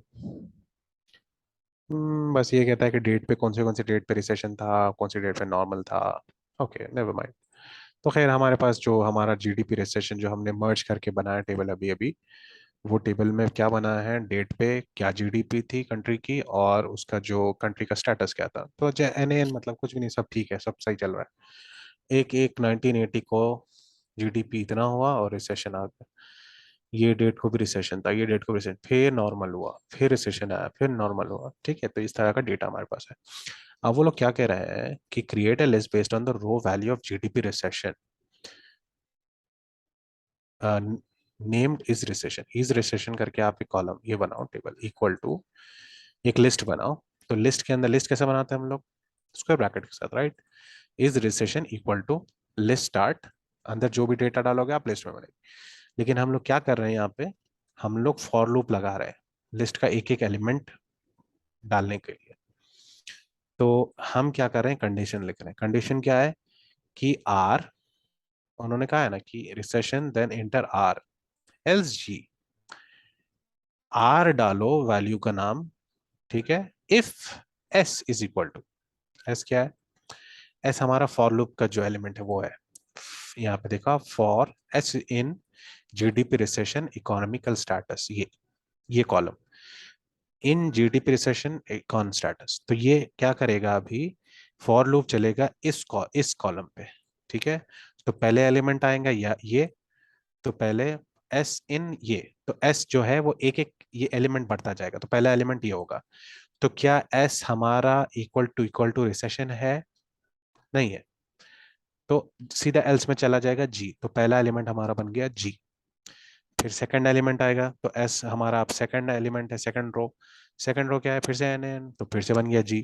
बस ये कहता है कि डेट पे कौन से डेट पे रिसेशन था, कौन सी डेट पे नॉर्मल था। Okay, never mind. तो खैर हमारे पास जो हमारा जीडीपी रिसेशन जो हमने मर्ज करके बनाया टेबल अभी अभी, वो टेबल में क्या बना है, डेट पे क्या जीडीपी थी कंट्री की, और उसका जो कंट्री का स्टेटस क्या था। तो एन मतलब कुछ भी नहीं, सब ठीक है, सब सही चल रहा है। एक एक 1980 को जीडीपी इतना हुआ और रिसेशन आ गया। ये डेट को भी रिसेशन था, ये डेट को भी रिसेशन, फिर नॉर्मल हुआ, फिर रिसेशन आया, फिर नॉर्मल हुआ। ठीक है, तो इस तरह का डेटा हमारे पास है। अब वो लोग क्या कह रहे हैं कि create a list based on the row value of GDP recession named is recession करके आप एक कॉलम ये बनाओ, टेबल इक्वल टू एक लिस्ट बनाओ। तो लिस्ट के अंदर लिस्ट कैसे बनाते हैं हम लोग, स्क्वायर ब्रैकेट के साथ, right. Is recession equal to list start, अंदर जो भी डेटा डालोगे आप लिस्ट में बनेगी। लेकिन हम लोग क्या कर रहे हैं यहाँ पे, हम लोग फॉर लूप लगा रहे हैं लिस्ट का एक एक एलिमेंट डालने के लिए। तो हम क्या कर रहे हैं, कंडीशन लिख रहे हैं। कंडीशन क्या है कि आर, उन्होंने कहा है ना कि recession then enter R else G. R डालो वैल्यू का नाम, ठीक है। If S is equal to, S क्या है, एस हमारा फॉर लूप का जो एलिमेंट है वो है। यहाँ पे देखा, for S in GDP recession economical status, ये column in GDP recession econ status. तो ये क्या करेगा, अभी फॉर लूप चलेगा इस कॉलम पे, ठीक है। तो पहले एलिमेंट आएगा या ये, तो पहले एस इन ये, तो एस जो है वो एक एक ये एलिमेंट बढ़ता जाएगा, तो पहला एलिमेंट ये होगा। तो क्या एस हमारा इक्वल टू रिसेशन है? नहीं है। तो सीधा एल्स में चला जाएगा जी, तो पहला एलिमेंट हमारा बन गया जी। फिर सेकंड एलिमेंट आएगा, तो एस हमारा अब सेकंड एलिमेंट है, सेकंड रो क्या है, फिर से एन एन, तो फिर से बन गया जी।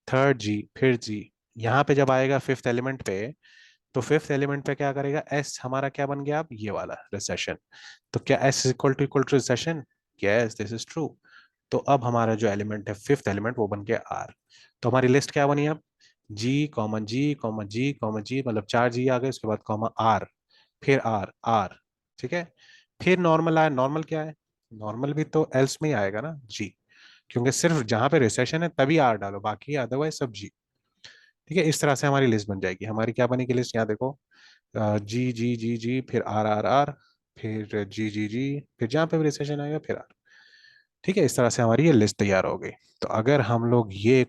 थर्ड जी, फिर जी। यहाँ पे जब आएगा फिफ्थ एलिमेंट पे, तो फिफ्थ एलिमेंट पे क्या करेगा, एस हमारा क्या बन गया अब, ये वाला रिसेशन। तो क्या S equal to recession, yes this is true. तो अब हमारा जो एलिमेंट है फिफ्थ एलिमेंट वो बन गया आर। तो हमारी लिस्ट क्या बनी अब, जी कॉमा जी कॉमा जी कॉमा जी, मतलब चार जी आ गए, उसके बाद कॉमा आर, फिर आर आर, ठीक है। फिर नॉर्मल आया, नॉर्मल क्या है, नॉर्मल भी तो एल्स में ही आएगा ना जी, क्योंकि सिर्फ जहां पे रिसेशन है तभी आर डालो, बाकी अदरवाइज सब जी। ठीक है, इस तरह से हमारी लिस्ट बन जाएगी। हमारी क्या बनेगी लिस्ट, यहाँ देखो, जी जी जी जी, फिर आर आर आर, फिर जी जी जी, फिर जहाँ पे भी रिसेशन आएगा फिर आर। ठीक है, इस तरह से हमारी ये लिस्ट तैयार हो गई। तो अगर हम लोग ये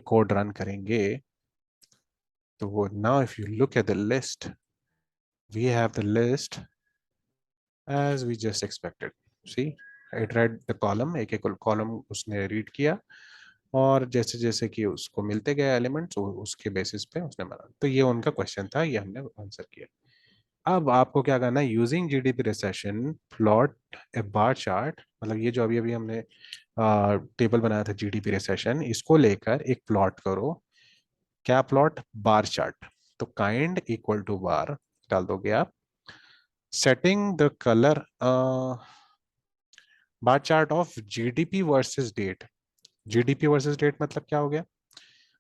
कोड रन करेंगे, तो वो now if you look at the list, we have the list as we just expected. See, it read the column, एक एक कॉलम उसने रीड किया, और जैसे जैसे कि उसको मिलते गए एलिमेंट्स उसके बेसिस पे उसने बना। तो ये उनका क्वेश्चन था, ये हमने आंसर किया। अब आपको क्या करना है, यूजिंग जीडीपी रिसेशन प्लॉट ए बार चार्ट, मतलब ये जो अभी अभी हमने टेबल बनाया था जीडीपी रिसेशन, इसको लेकर एक प्लॉट करो। क्या प्लॉट, बार चार्ट। तो काइंड इक्वल टू बार डाल दोगे आप, setting the colour, bar chart of GDP versus date. GDP versus date मतलब क्या हो गया,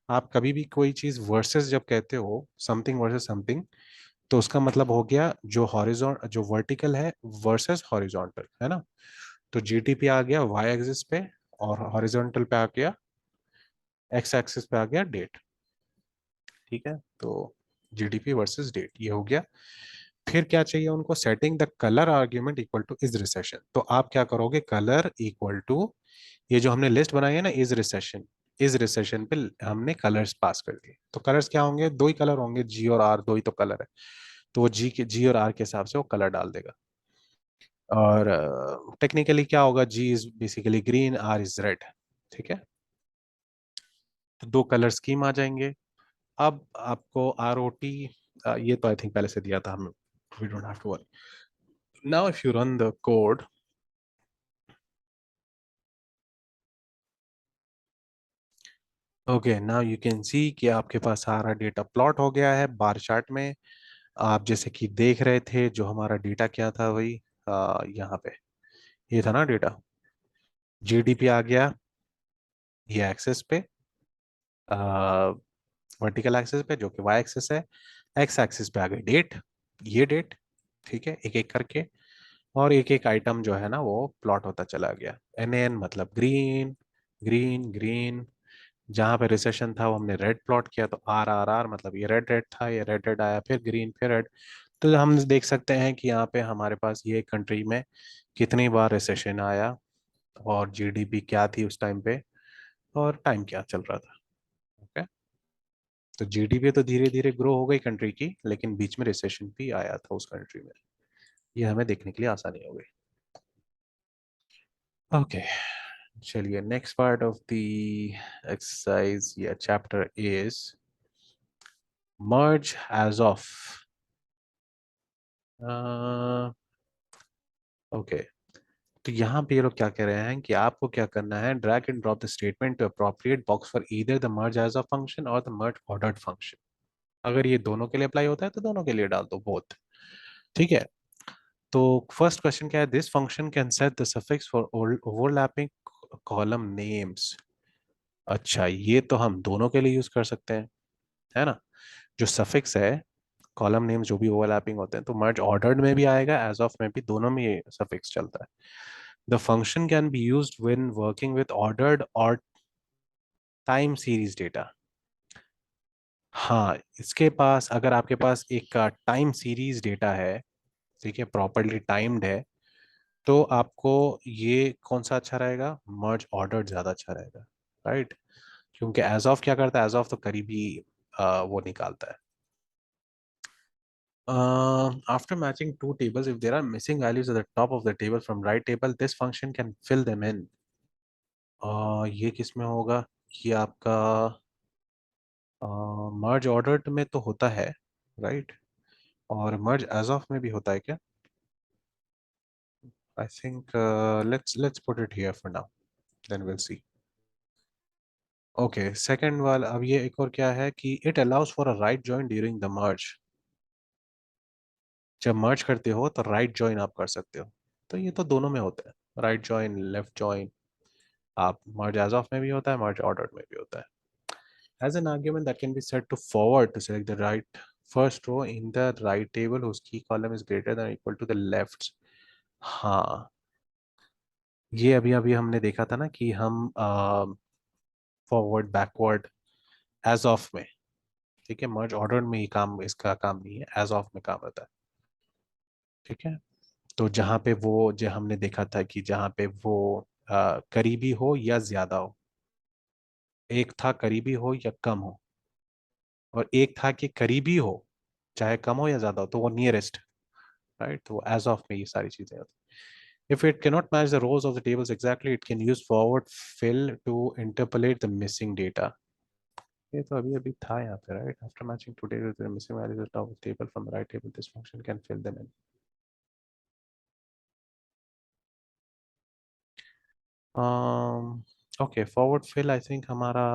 आप कभी भी कोई चीज वर्सेस जब कहते हो, समथिंग वर्सेस समथिंग, तो उसका मतलब हो गया जो हॉरिजॉन जो वर्टिकल है वर्सेस हॉरिजॉन्टल, है ना। तो जीडीपी आ गया वाई एक्सिस पे, और हॉरिजॉन्टल पे आ गया, एक्स एक्सिस पे आ गया डेट। ठीक है, तो जीडीपी वर्सेस डेट ये हो गया। फिर क्या चाहिए उनको, setting the colour argument equal two is recession. तो आप क्या करोगे, कलर इक्वल टू, ये जो हमने लिस्ट बनाई है ना इज रिसेशन, इज रिसेशन पे हमने कलर्स पास कर दिए। तो कलर्स क्या होंगे, दो ही कलर होंगे, जी और आर, दो ही तो कलर है। तो वो जी और आर के हिसाब से वो कलर डाल देगा। और टेक्निकली क्या होगा, G is basically green, R is red. ठीक है, तो दो कलर स्कीम आ जाएंगे। अब आपको आर ओ टी, ये तो आई थिंक पहले से दिया था हम, we don't have to worry. Now if you run the code, okay now you can see कि आपके पास सारा डेटा प्लॉट हो गया है बार चार्ट में। आप जैसे कि देख रहे थे, जो हमारा डेटा क्या था वही, यहाँ पे ये था ना डेटा, जीडीपी आ गया ये एक्सेस पे, वर्टिकल एक्सिस पे जो कि वाई एक्सिस है, एक्स एक्सिस पे आ गई डेट, ये डेट। ठीक है, एक एक करके, और एक एक आइटम जो है ना वो प्लॉट होता चला गया। एन एन मतलब ग्रीन, ग्रीन ग्रीन। जहां पे रिसेशन था वो हमने रेड प्लॉट किया, तो आर आर आर मतलब ये रेड रेड था, ये रेड रेड आया, फिर ग्रीन, फिर रेड। तो हम देख सकते हैं कि यहाँ पे हमारे पास ये कंट्री में कितनी बार रिसेशन आया, और जीडीपी क्या थी उस टाइम पे, और टाइम क्या चल रहा था। ओके, तो जीडीपी तो धीरे धीरे ग्रो हो गई कंट्री की, लेकिन बीच में रिसेशन भी आया था उस कंट्री में। ये हमें देखने के लिए आसानी हो गई। ओके, चलिए next part of the exercise या chapter is merge as of. Okay, तो यहाँ पे ये लोग क्या कह रहे हैं कि आपको क्या करना है, drag and drop the statement to appropriate box for either the merge as of function और द मर्ज ऑर्डर्ड फंक्शन। अगर ये दोनों के लिए अप्लाई होता है तो दोनों के लिए डाल दो, बोथ। ठीक है, तो फर्स्ट क्वेश्चन क्या है, this function can set the suffix for overlapping column names. अच्छा, ये तो हम दोनों के लिए यूज कर सकते हैं, है ना। जो सफिक्स है, कॉलम नेम्स जो भी ओवरलैपिंग होते हैं, तो मर्ज ऑर्डर्ड में भी आएगा, एज ऑफ में भी, दोनों में ये सफिक्स चलता है। The function can be used when working with ordered और टाइम सीरीज डेटा। हाँ, इसके पास अगर आपके पास एक टाइम सीरीज डेटा है, ठीक है, प्रॉपरली टाइम्ड है, तो आपको ये कौन सा अच्छा रहेगा, मर्ज ऑर्डर ज्यादा अच्छा रहेगा, राइट। क्योंकि एज ऑफ क्या करता है, एज ऑफ तो करीबी वो निकालता है। After matching two tables, if there are missing values at the top of the table from right table, this function can fill them in. ये किस में होगा, ये आपका मर्ज ऑर्डर्ड में तो होता है, राइट, और मर्ज एज ऑफ में भी होता है क्या। I think let's put it here for now, then will see. Okay, second वाला अब ये एक और क्या है कि it allows for a right join during the merge. जब मर्ज करते हो तो राइट जॉइन आप कर सकते हो। तो ये तो दोनों में होता है, राइट जॉइन, लेफ्ट जॉइन। आप मर्ज एज ऑफ में भी होता है, मर्ज ऑर्डर में भी होता है। As an argument that can be set to forward to select the right first row in the right table whose key column is greater than or equal to the left। हाँ, ये अभी अभी हमने देखा था ना कि हम फॉरवर्ड बैकवर्ड एज ऑफ में, ठीक है, मर्ज ऑर्डर में ही काम, इसका काम नहीं है, एज ऑफ में काम रहता है। ठीक है, तो जहाँ पे वो जो हमने देखा था कि जहाँ पे वो करीबी हो या ज्यादा हो, एक था करीबी हो या कम हो, और एक था कि करीबी हो चाहे कम हो या ज्यादा हो, तो वो नियरेस्ट, राइट, तो एज ऑफ में ये सारी चीजें होती हैं। If it cannot match the rows of the tables exactly, it can use forward fill to interpolate the missing data। ये तो अभी अभी था यहाँ पे, right, after matching two tables the missing values at the top of the table from the right table, this function can fill them in। Okay, forward fill I think हमारा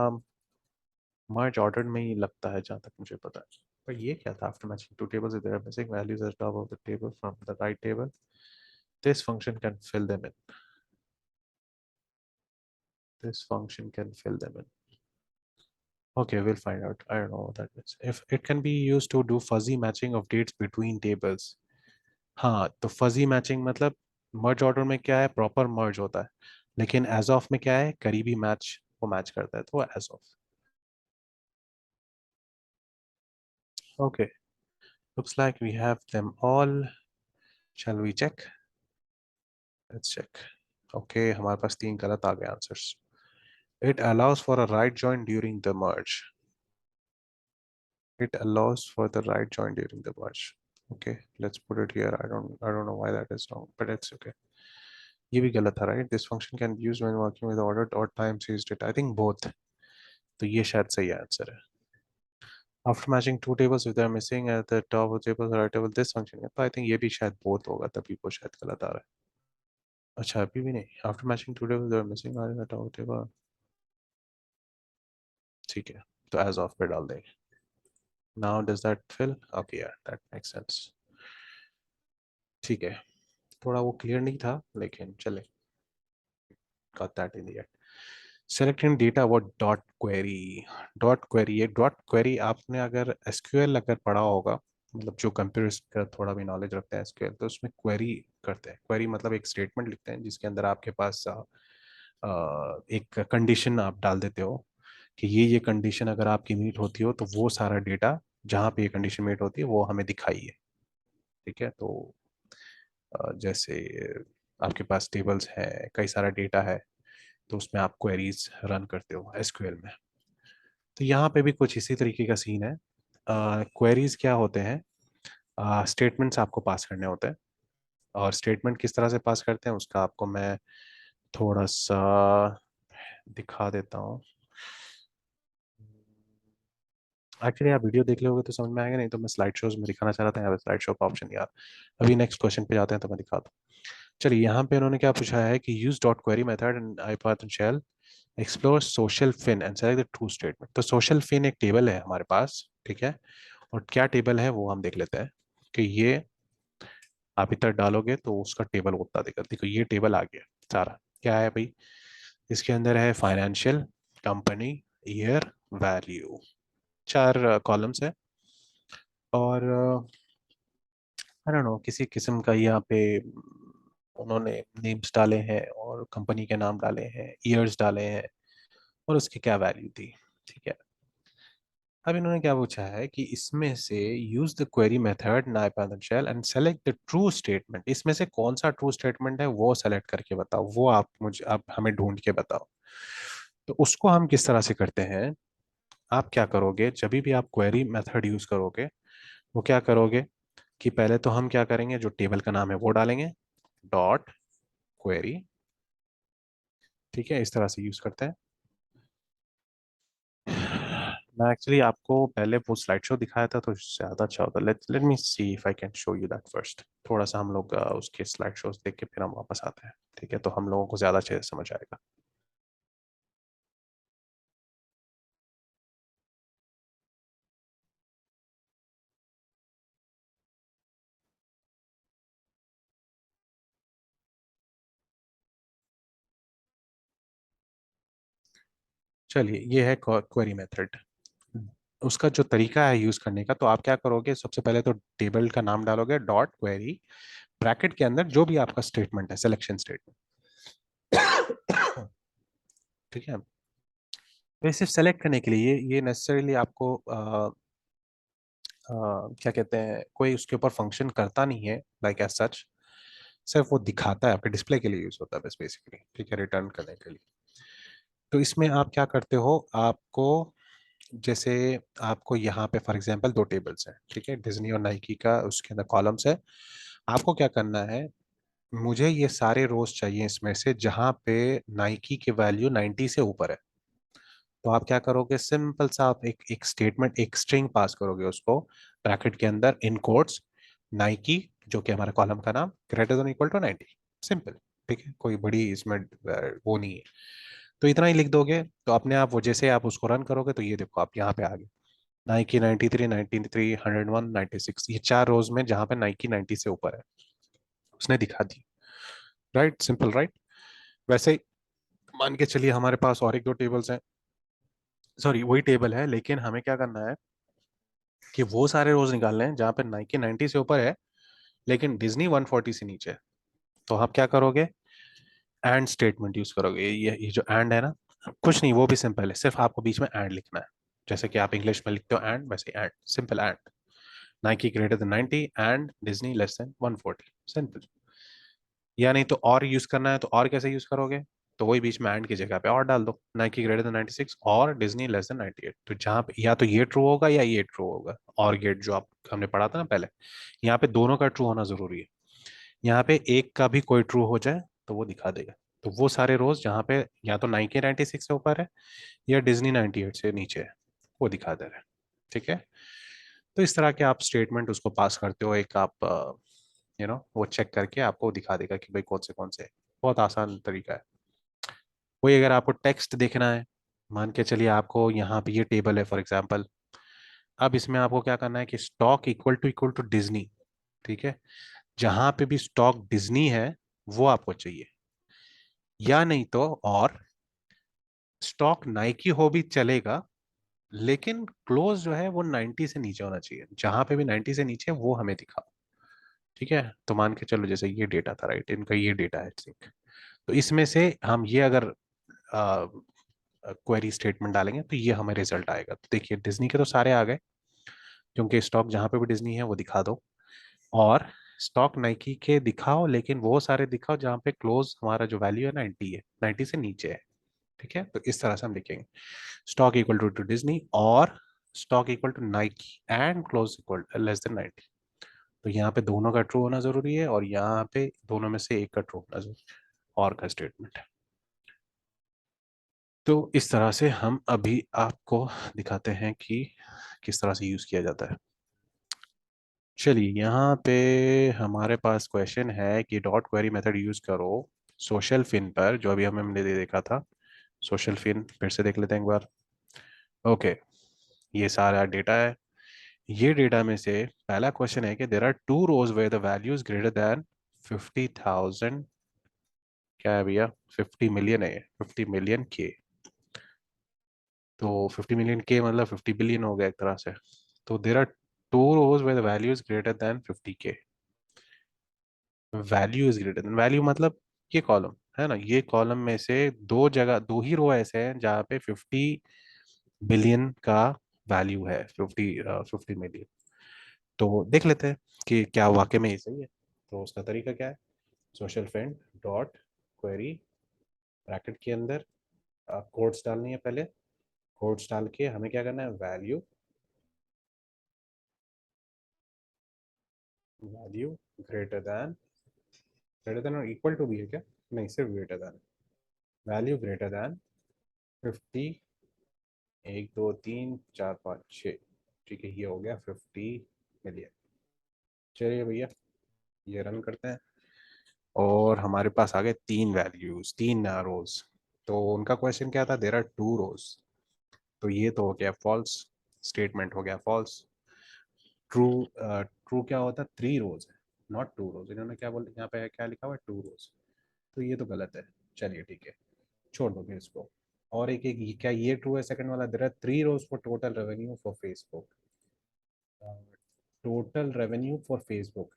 मर्ज ऑर्डर में ही लगता है जहाँ तक मुझे पता है। पर ये क्या था, after matching two tables if there are missing values at the top of the table from the right table, this function can fill them in। This function can fill them in। Okay, we'll find out, I don't know what that means। If it can be used to do fuzzy matching of dates between tables। हाँ, तो फजी मैचिंग मतलब मर्ज ऑर्डर में क्या है, प्रॉपर मर्ज होता है, लेकिन एज ऑफ में क्या है, करीबी मैच को मैच करता है, तो as of. Okay, looks like we have them all। shall we check? Let's check। Okay, हमारे पास तीन गलत आ गए answers. It allows for a right join during the merge. It allows for the right join during the merge। Okay, let's put it here। I don't know why that is wrong, but it's okay। ये भी गलत है, right? This function can be used when working with ordered or time series data। I think both। तो ये शायद सही आंसर है। After matching two tables if they are missing at the top of the table or right table, this function है। तो I think ये भी शायद both होगा, तभी वो शायद गलत आ रहा है। अच्छा, अभी भी नहीं, after matching two tables they are missing at the top of the table। ठीक है, तो as of पे डाल देंगे। Now does that fill? Okay, yeah, that makes sense। ठीक है, थोड़ा वो क्लियर नहीं था लेकिन चले, got that in the end। Selecting data about dot query. Dot query, ये डॉट क्वेरी आपने अगर एसक्यूएल अगर पढ़ा होगा, मतलब जो कंप्यूटर का थोड़ा भी नॉलेज रखते हैं एसक्यूएल, तो उसमें क्वेरी करते हैं। क्वेरी मतलब एक स्टेटमेंट लिखते हैं जिसके अंदर आपके पास एक कंडीशन आप डाल देते हो कि ये कंडीशन अगर आपकी मीट होती हो तो वो सारा डेटा जहाँ पे ये कंडीशन मीट होती है वो हमें दिखाइए। ठीक है, तो जैसे आपके पास टेबल्स हैं, कई सारा डेटा है, तो उसमें आप क्वेरीज रन करते हो एसक्यूएल में। तो यहाँ पे भी कुछ इसी तरीके का सीन है। क्वेरीज क्या होते हैं, स्टेटमेंट्स आपको पास करने होते हैं, और स्टेटमेंट किस तरह से पास करते हैं उसका आपको मैं थोड़ा सा दिखा देता हूँ। एक्चुअली आप वीडियो देख लोगे तो समझ में आएगा, नहीं तो मैं स्लाइड शोज में दिखाना चाह रहा था, यहाँ पे स्लाइड शो का ऑप्शन यार। अभी नेक्स्ट क्वेश्चन पे जाते हैं तो मैं दिखाता हूँ। चलिए, यहाँ पे उन्होंने क्या पूछा है कि use dot query method and IPython shell explore social fin and select the true statement. तो सोशल फिन एक टेबल है हमारे पास, ठीक है, और क्या टेबल है वो हम देख लेते हैं कि ये आप इधर डालोगे तो उसका टेबल उतना देगा। देखो ये टेबल आ गया सारा, क्या है भाई, इसके अंदर है फाइनेंशियल, कंपनी, ईयर, वैल्यू, चार कॉलम्स है। और आई डोंट नो किसी किस्म का यहाँ पे उन्होंने नेम्स डाले हैं और कंपनी के नाम डाले हैं, ईयर्स डाले हैं, और उसकी क्या वैल्यू थी। ठीक है, अब इन्होंने क्या पूछा है कि इसमें से use the query method in Python shell and select the true statement. इसमें से कौन सा ट्रू स्टेटमेंट है वो सेलेक्ट करके बताओ, वो आप मुझे, आप हमें ढूंढ के बताओ। तो उसको हम किस तरह से करते हैं, आप क्या करोगे जब भी आप क्वेरी मेथड यूज करोगे, वो क्या करोगे कि पहले तो हम क्या करेंगे, जो टेबल का नाम है वो डालेंगे, डॉट क्वेरी। ठीक है, इस तरह से यूज करते हैं। मैं एक्चुअली आपको पहले वो स्लाइड शो दिखाया था तो ज्यादा अच्छा होता। Let let me see if I can show you that first. थोड़ा सा हम लोग उसके स्लाइड शोज देख के फिर हम वापस आते हैं, ठीक है, तो हम लोगों को ज्यादा अच्छे से समझ आएगा। चलिए ये है क्वेरी मेथड। उसका जो तरीका है यूज करने का, तो आप क्या करोगे, सबसे पहले तो टेबल का नाम डालोगे डॉट क्वेरी, ब्रैकेट के अंदर जो भी आपका स्टेटमेंट है, सिलेक्शन स्टेटमेंट। ठीक है। तो ये सिर्फ सेलेक्ट करने के लिए, ये नेसेसरीली आपको क्या कहते हैं, कोई उसके ऊपर फंक्शन करता नहीं है लाइक एज सच, सिर्फ वो दिखाता है, आपके डिस्प्ले के लिए यूज होता है बस बेसिकली। ठीक है, रिटर्न करने के लिए। तो इसमें आप क्या करते हो, आपको जैसे आपको यहाँ पे फॉर एग्जांपल दो टेबल्स हैं, ठीक है, डिज्नी और नाइकी का, उसके अंदर कॉलम्स है। आपको क्या करना है, मुझे ये सारे रोज चाहिए इसमें से जहां पे नाइकी की वैल्यू 90 से ऊपर है। तो आप क्या करोगे, सिंपल सा आप एक एक स्टेटमेंट, एक स्ट्रिंग पास करोगे उसको ब्रैकेट के अंदर, इन कोट्स, नाइकी, जो कि हमारे कॉलम का नाम, greater than equal to 90। Simple. ठीक है, कोई बड़ी इसमें वो नहीं है। तो इतना ही लिख दोगे तो अपने आप वो, जैसे आप उसको रन करोगे तो ये देखो आप यहाँ पे आ गए, नाइकी 93, 93, 101, 96, ये चार रोज में जहां पे नाइकी 90 से ऊपर है उसने दिखा दी। Right, simple right. वैसे ही मान के चलिए हमारे पास और एक दो टेबल्स हैं, सॉरी वही टेबल है, लेकिन हमें क्या करना है कि वो सारे रोज निकालने हैं जहां पे नाइकी 90 से ऊपर है लेकिन डिज्नी 140 से नीचे है। तो आप क्या करोगे, एंड स्टेटमेंट यूज करोगे। ये जो एंड है ना, कुछ नहीं, वो भी सिंपल है, सिर्फ आपको बीच में एंड लिखना है। जैसे कि आप इंग्लिश में लिखते हो एंड, वैसे and, simple and, Nike greater than 90 and Disney less than 140, simple. या नहीं तो और यूज करना है, तो और कैसे यूज करोगे, तो वही बीच में एंड की जगह पे और डाल दो, नाइकी ग्रेटर देन 96 और डिज्नी लेस देन 98। तो जहां पे या तो ये ट्रू होगा या ये ट्रू होगा, और गेट जो आप हमने पढ़ा था ना पहले, यहाँ पे दोनों का ट्रू होना जरूरी है। यहाँ पे एक का भी कोई ट्रू हो जाए तो वो दिखा देगा। तो वो सारे रोज जहाँ पे या तो नाइकी 96 से ऊपर है या डिज्नी 98 से नीचे है, वो दिखा दे रहा है। ठीक है। तो इस तरह के आप स्टेटमेंट उसको पास करते हो, एक आप वो चेक करके आपको दिखा देगा कि भाई कौन से हैं। बहुत आसान तरीका है। वही अगर आपको टेक्स्ट देखना है, मान के चलिए आपको यहाँ पे ये टेबल है फॉर एग्जांपल, अब इसमें आपको क्या करना है कि स्टॉक इक्वल टू डिज्नी। ठीक है, जहां पे भी स्टॉक डिज्नी है वो आपको चाहिए, या नहीं तो और स्टॉक नाइकी हो भी चलेगा, लेकिन क्लोज जो है वो 90 से नीचे होना चाहिए, जहां पे भी 90 से नीचे वो हमें दिखाओ। ठीक है, तो मान के चलो जैसे ये डेटा था, राइट, इनका ये डेटा है ठीक। तो इसमें से हम ये अगर क्वेरी स्टेटमेंट डालेंगे तो ये हमें रिजल्ट आएगा। तो देखिए डिज्नी के तो सारे आ गए, क्योंकि स्टॉक जहां पे भी डिज्नी है वो दिखा दो, और स्टॉक नाइकी के दिखाओ लेकिन वो सारे दिखाओ जहां पे क्लोज हमारा जो वैल्यू है 90 है, 90 से नीचे है। ठीक है, तो इस तरह से हम लिखेंगे, स्टॉक इक्वल टू डिज्नी और stock equal to Nike and close equal less than 90। तो यहाँ पे दोनों का ट्रू होना जरूरी है और यहाँ पे दोनों में से एक का ट्रू होना जरूरी है, और का स्टेटमेंट। तो इस तरह से हम अभी आपको दिखाते हैं कि किस तरह से यूज किया जाता है। चलिए यहाँ पे हमारे पास क्वेश्चन है कि डॉट क्वेरी मेथड यूज करो सोशल फिन पर, जो अभी हमने देखा था। सोशल फिन फिर से देख लेते हैं एक बार। ओके, ये सारा डेटा है। ये डेटा में से पहला क्वेश्चन है कि there are two rows where the value is greater than 50,000, क्या है भैया, 50 मिलियन है, 50 मिलियन के। तो 50 मिलियन के मतलब 50 बिलियन हो गया एक तरह से। तो there are two rows where the value is greater than 50 के। Value is greater than, value मतलब ये कॉलम है ना, ये कॉलम में से दो जगह, दो ही रो ऐसे हैं जहाँ पे 50 बिलियन का वैल्यू है, 50 मिलियन। तो देख लेते हैं कि क्या वाकई में ये सही है। तो उसका तरीका क्या है, social friend dot query, bracket के अंदर कोड्स डालनी है पहले, कोड्स डाल के हमें क्या करना है, वैल्यू, वैल्यू ग्रेटर देन और इक्वल टू भी है क्या, नहीं सिर्फ greater than, value greater than 50, 1 2 3 4 5 6। ठीक है, ये हो गया 50 मिलियन। चलिए भैया ये रन करते हैं, और हमारे पास आ गए तीन वैल्यूज, तीन रोज। तो उनका क्वेश्चन क्या था, देर आर टू रोज। तो ये तो हो गया फॉल्स, स्टेटमेंट हो गया फॉल्स। ट्रू, ट्रू क्या होता है, 3 रोज है, नॉट 2 रोज। इन्होंने क्या बोल, यहाँ पे क्या लिखा हुआ है, 2 रोज। तो ये तो गलत है। चलिए ठीक है, छोड़ दो फिर इसको। और एक क्या ये ट्रू है सेकंड वाला, there are 3 rows for total revenue for Facebook. Total revenue for Facebook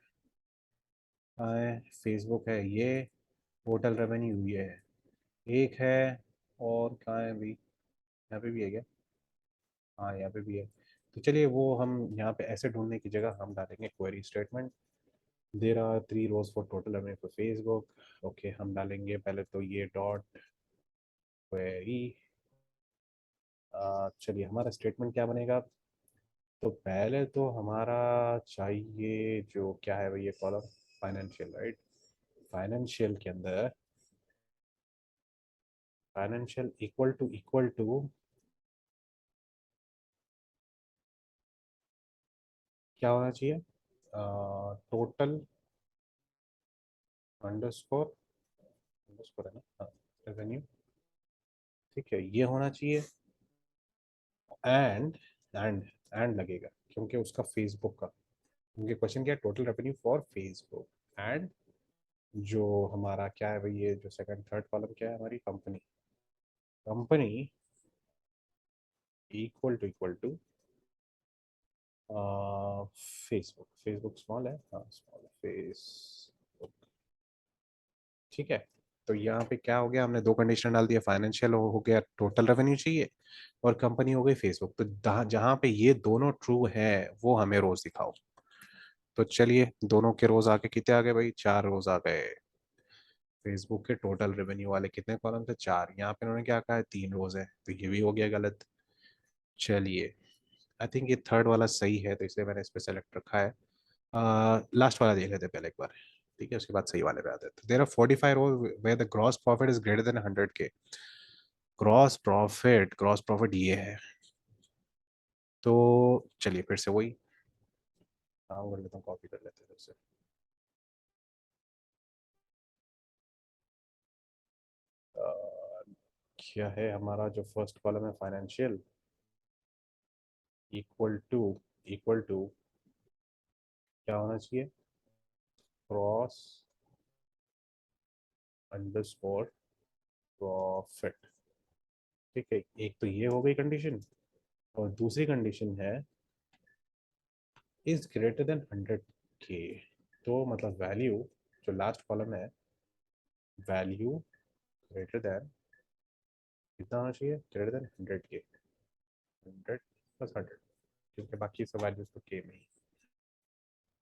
है, फेसबुक है ये, टोटल रेवेन्यू ये है, एक है, और कहाँ है अभी, यहाँ पे भी है क्या? हाँ यहाँ पे भी है। तो चलिए वो हम यहाँ पे ऐसे ढूंढने की जगह हम डालेंगे query statement, there are 3 rows for total revenue for Facebook. Okay, हम डालेंगे पहले तो ये डॉट क्वेरी। चलिए हमारा स्टेटमेंट क्या बनेगा, तो पहले तो हमारा चाहिए जो क्या है भाई, ये कॉलम फाइनेंशियल, राइट? फाइनेंशियल के अंदर फाइनेंशियल इक्वल टू क्या होना चाहिए, टोटल अंडरस्कोर, अंडरस्कोर है ना, हाँ, रेवेन्यू, ठीक है, ये होना चाहिए। एंड एंड लगेगा क्योंकि उसका फेसबुक का, क्योंकि क्वेश्चन क्या है, total revenue for Facebook. And जो हमारा क्या है भाई, ये जो सेकंड थर्ड कॉलम क्या है, हमारी company, company equal to Facebook, Facebook small है, हाँ स्मॉल फेसबुक, ठीक है। तो यहाँ पे क्या हो गया, हमने दो कंडीशन डाल दिया, फाइनेंशियल हो गया, टोटल रेवेन्यू चाहिए, और कंपनी हो गई फेसबुक। तो जहाँ पे ये दोनों ट्रू है वो हमें रोज दिखाओ। तो चलिए दोनों के रोज आके कितने आ गए भाई, 4 रोज आ गए। फेसबुक के टोटल रेवेन्यू वाले कितने कॉलम थे, 4, यहाँ पे उन्होंने क्या कहा है, 3 रोज है, तो ये भी हो गया गलत। चलिए आई थिंक ये थर्ड वाला सही है, तो इसलिए मैंने इस पे सेलेक्ट रखा है। लास्ट वाला देख लेते हैं पहले एक बार, ठीक है, उसके बाद सही वाले पे आते हैं। तो there are 45 rows where the gross profit is greater than 100K। Gross profit ये है, तो चलिए फिर से वही काम कर लेता हूँ, कॉपी कर लेते हैं फिर से। क्या है हमारा जो फर्स्ट कॉलम है, फाइनेंशियल इक्वल टू क्या होना चाहिए, क्रॉस अंडरस्कोर प्रॉफिट, ठीक है। एक तो ये हो गई कंडीशन, और दूसरी कंडीशन है इज ग्रेटर देन 100K। तो मतलब वैल्यू जो लास्ट कॉलम है, वैल्यू ग्रेटर देन कितना होना चाहिए, ग्रेटर देन 100K, 100 + 100, क्योंकि बाकी सब वैल्यूज तो के में ही।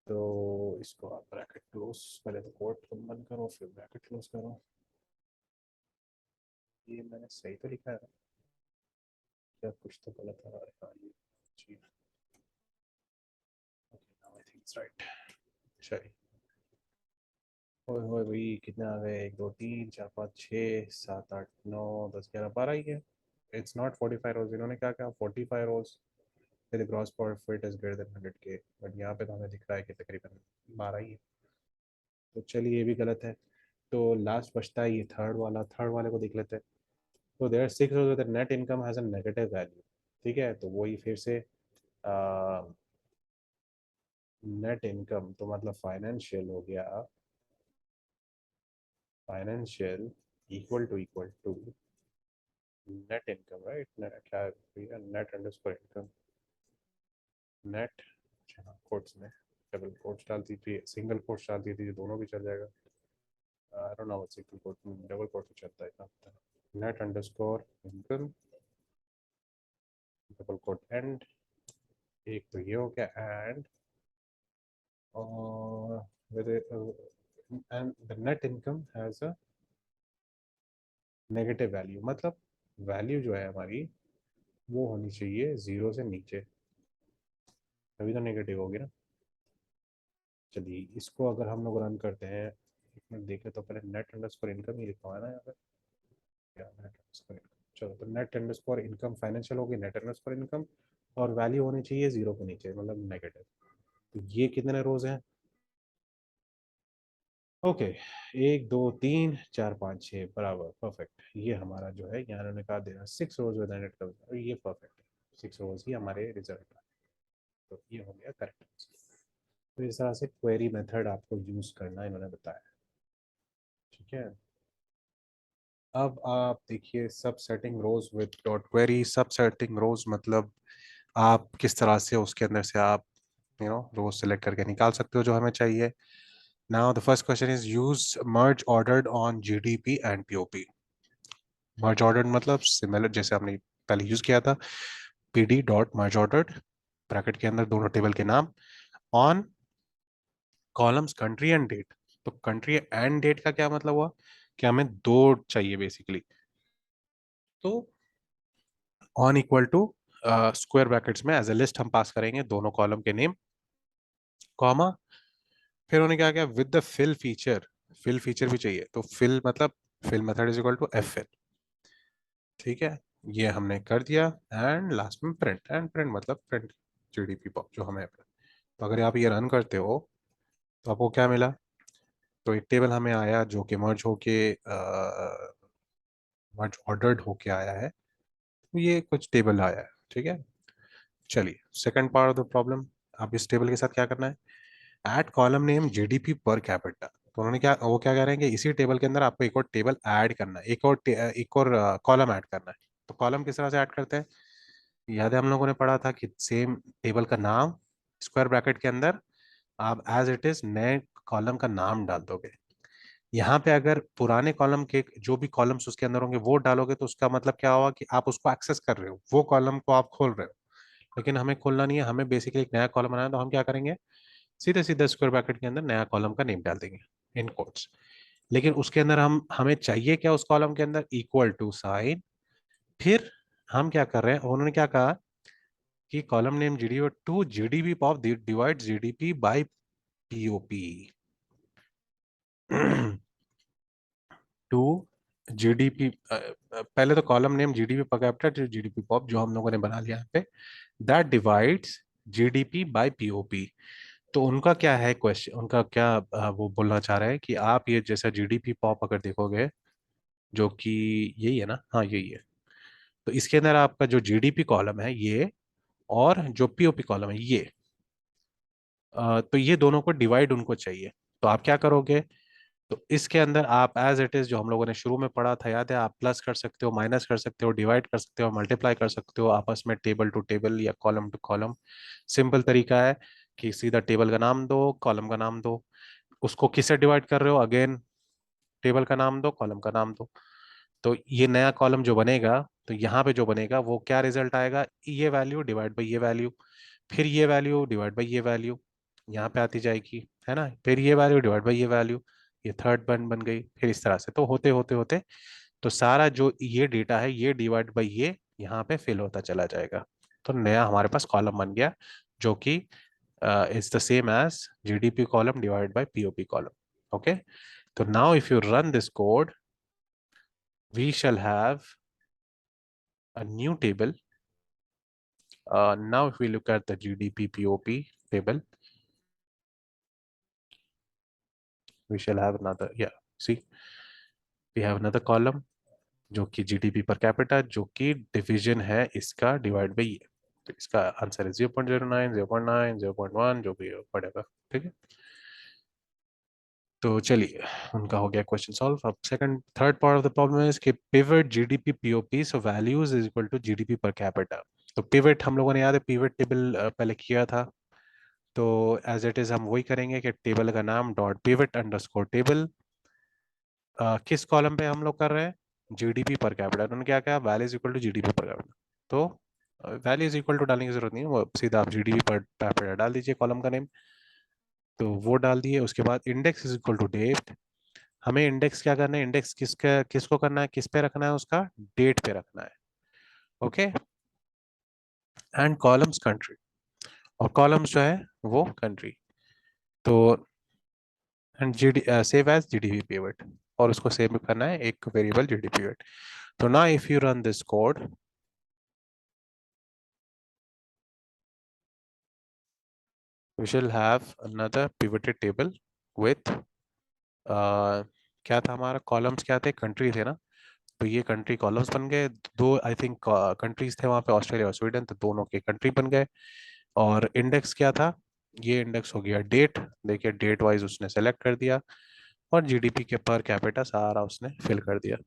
तो इसको आप ब्रैकेट क्लोज, पहले तो कोट तुम बंद करो फिर ब्रैकेट क्लोज करो। ये मैंने सही तो लिखा है ना, क्या कुछ तो गलत है, हाँ ये जी, okay now I think it's right. चलिए, ओए होए भाई कितने आ गए, 1 2 3 4 5 6 7 8 9 10 11 12 ही है। इट्स नॉट 45 रोज, इन्होंने क्या कहा, 45 रोज फिर gross profit is greater than 100K, but यहाँ पे तो हमें दिख रहा है कि तकरीबन 12 ही है। तो चलिए ये भी गलत है। तो लास्ट बचता है ये थर्ड वाला, थर्ड वाले को देख लेते हैं। तो there 6 rows net income has a negative value, ठीक है, तो वही फिर से नेट इनकम, तो मतलब फाइनेंशियल हो गया, financial equal to net income, right? क्या है, net underscore income, net, quotes में डबल कोट्स डाल दीजिए, सिंगल कोट्स डाल दीजिए, दोनों भी चल जाएगा। I don't know what single quote, double quote में चलता है इतना। Net underscore income double quote and, एक तो ये हो गया, and with and the net income has a negative value, मतलब वैल्यू जो है हमारी वो होनी चाहिए जीरो से नीचे, तभी तो नेगेटिव होगी ना। चलिए इसको अगर हम लोग रन करते हैं, एक मिनट देखें, तो पहले नेट अंडरस्कोर इनकम ही लिखा हुआ है ना यहाँ पे, या नेट अंडरस्कोर इनकम, चलो तो नेट अंडरस्कोर इनकम फाइनेंशियल होगी, नेट अंडरस्कोर इनकम, और वैल्यू होनी चाहिए जीरो के नीचे, मतलब नेगेटिव। तो ये कितने रोज हैं, ओके, 1 2 3 4 5 6 बराबर, परफेक्ट। ये हमारा जो है यहाँ उन्होंने कहा देना 6 रोज विद नेट कवर, ये परफेक्ट है, 6 रोज ही हमारे रिजल्ट है। तो ये हो गया करेक्ट। तो इस तरह से क्वेरी मेथड आपको यूज करना इन्होंने बताया, ठीक है। अब आप देखिए subsetting rows with dot query. Subsetting rows मतलब आप किस तरह से उसके अंदर से आप रोज सेलेक्ट करके निकाल सकते हो जो हमें चाहिए। Now the first question is use merge ordered on GDP and POP. Merge ordered मतलब सिमिलर जैसे हमने पहले यूज किया था, PD dot merge ordered, bracket के अंदर दोनों टेबल के नाम, on columns country and date. तो कंट्री एंड डेट का क्या मतलब हुआ कि हमें दो चाहिए बेसिकली। तो on equal to square brackets में एज ए लिस्ट हम पास करेंगे दोनों कॉलम के नेम, कॉमा, फिर उन्होंने क्या किया with the fill feature. Fill feature भी चाहिए तो फिल मतलब fill method is equal to F fill. ठीक है, ये हमने कर दिया। एंड लास्ट में प्रिंट, एंड प्रिंट मतलब प्रिंट जीडीपी पॉप जो हमें। तो अगर आप ये रन करते हो तो आपको क्या मिला, तो एक टेबल हमें आया जो कि मर्ज होके मर्ज ऑर्डर्ड होके आया है। तो ये कुछ टेबल आया है। ठीक है, चलिए second part of the problem. आप इस टेबल के साथ क्या करना है, add column name GDP per capita. तो उन्होंने क्या, वो क्या कह रहे हैं कि इसी टेबल के अंदर आपको एक और टेबल ऐड करना है, एक और कॉलम ऐड करना है। तो कॉलम किस तरह से ऐड करते हैं, याद है हम लोगों ने पढ़ा था कि सेम टेबल का नाम स्क्वायर ब्रैकेट के अंदर आप एज इट इज नए कॉलम का नाम डाल दोगे। यहाँ पे अगर पुराने कॉलम के जो भी कॉलम्स उसके अंदर होंगे वो डालोगे तो उसका मतलब क्या होगा कि आप उसको एक्सेस कर रहे हो, वो कॉलम को आप खोल रहे हो। लेकिन हमें खोलना नहीं है, हमें बेसिकली एक नया कॉलम बनाना है। तो हम क्या करेंगे, सीधे सीधे स्क्वायर ब्रैकेट के अंदर नया कॉलम का नेम डाल देंगे इन कोट्स। लेकिन उसके अंदर हम हमें चाहिए क्या, उस कॉलम के अंदर इक्वल टू साइन। फिर हम क्या कर रहे हैं, उन्होंने क्या कहा कि column name GDP to GDP pop divide GDP by POP to GDP. पहले तो column name GDP per capita जो जीडीपी पॉप जो हम लोगों ने बना लिया यहाँ पे, that divides GDP by POP. तो उनका क्या है क्वेश्चन, उनका क्या वो बोलना चाह रहे हैं कि आप ये जैसा जीडीपी पॉप अगर देखोगे जो कि यही है ना, हाँ यही है। तो इसके अंदर आपका जो जीडीपी कॉलम है ये, और जो पीओपी कॉलम है ये, तो ये दोनों को डिवाइड उनको चाहिए। तो आप क्या करोगे, तो इसके अंदर आप एज इट इज जो हम लोगों ने शुरू में पढ़ा था याद है, आप प्लस कर सकते हो, माइनस कर सकते हो, डिवाइड कर सकते हो, मल्टीप्लाई कर सकते हो आपस में, टेबल टू टेबल या कॉलम टू कॉलम। सिंपल तरीका है कि सीधा टेबल का नाम दो, कॉलम का नाम दो। उसको किससे डिवाइड कर रहे हो, अगेन टेबल का नाम दो, कॉलम का नाम दो। तो ये नया कॉलम जो बनेगा, तो यहाँ पे जो बनेगा वो क्या रिजल्ट आएगा, ये वैल्यू डिवाइड बाई ये वैल्यू, फिर ये वैल्यू डिवाइड बाई ये वैल्यू यहाँ पे आती जाएगी, है ना, फिर ये वैल्यू डिवाइड बाई ये वैल्यू, ये थर्ड बन गई। फिर इस तरह से तो होते होते होते तो सारा जो ये डेटा है ये डिवाइड बाई ये यहाँ पे फिल होता चला जाएगा। तो नया हमारे पास कॉलम बन गया जो कि is the same as GDP column divide by POP column. Okay, so now if you run this code, we shall have a new table. Now if we look at the GDP POP table, we shall have another, yeah, see, we have another column जो कि जीडीपी पर कैपिटा जो कि डिवीजन है इसका डिवाइड बाई ये। तो इसका आंसर है 0.09, 0.9, 0.1 जो भी पड़ेगा। ठीक है, तो चलिए उनका हो गया क्वेश्चन सॉल्व। अब second third part of the problem है कि pivot GDP POP so values is equal to GDP per capita. तो पिवट हम लोगों ने याद है पिवट टेबल पहले किया था। तो एज इट इज हम वही करेंगे कि टेबल का नाम डॉट पिवट अंडरस्कोर टेबल, किस कॉलम पे हम लोग कर रहे हैं, जीडीपी पर कैपिटा। उन्होंने क्या कहा, value is equal to GDP per capita. तो वैल्यू इज इक्वल टू डालने की जरूरत नहीं है, वो सीधा आप जीडीपी पर कैपिटा डाल दीजिए कॉलम का नेम। तो वो डाल दिए, उसके बाद index is equal to date. हमें इंडेक्स क्या करना है, इंडेक्स किसका किसको करना है, किस पे रखना है, उसका डेट पे रखना है। ओके, एंड कॉलम्स कंट्री, और कॉलम्स जो है वो कंट्री। तो and GD save as GDP pivot, और उसको सेव करना है एक वेरिएबल जीडीपी पिवट। तो ना if you run this code, we shall have another pivoted table with क्या था हमारा, कॉलम्स क्या थे, कंट्री थे ना। तो ये कंट्री कॉलम्स बन गए, दो आई थिंक कंट्रीज थे वहाँ पे, ऑस्ट्रेलिया और स्वीडन, तो दोनों के कंट्री बन गए। और इंडेक्स क्या था, ये इंडेक्स हो गया डेट। देखिए डेट वाइज उसने सेलेक्ट कर दिया, और जीडीपी के पर कैपिटा सारा उसने फिल कर दिया।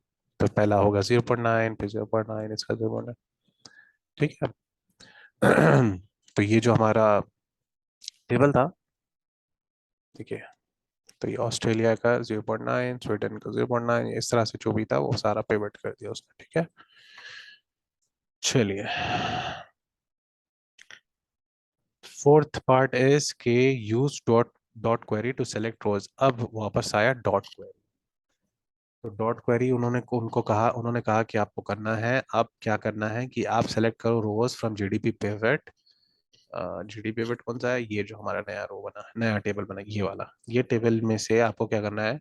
तो पहला होगा 0.9, फिर 0.9, इसका 0.9। ठीक है। तो ये जो हमारा टेबल था, ठीक है, तो ये ऑस्ट्रेलिया का 0.9, स्वीडन का 0.9, इस तरह से जो भी था वो सारा पेमेंट कर दिया उसने। ठीक है, चलिए। फोर्थ पार्ट इज के use dot dot query to select rows. अब वापस आया डॉट क्वेरी। तो डॉट क्वेरी उन्होंने कहा कि आपको करना है, अब क्या करना है कि आप सेलेक्ट करो rows from GDP pivot. GDP pivot कौन सा है? ये जो हमारा नया रो बना, नया टेबल बना, ये वाला। ये टेबल में से आपको क्या करना है,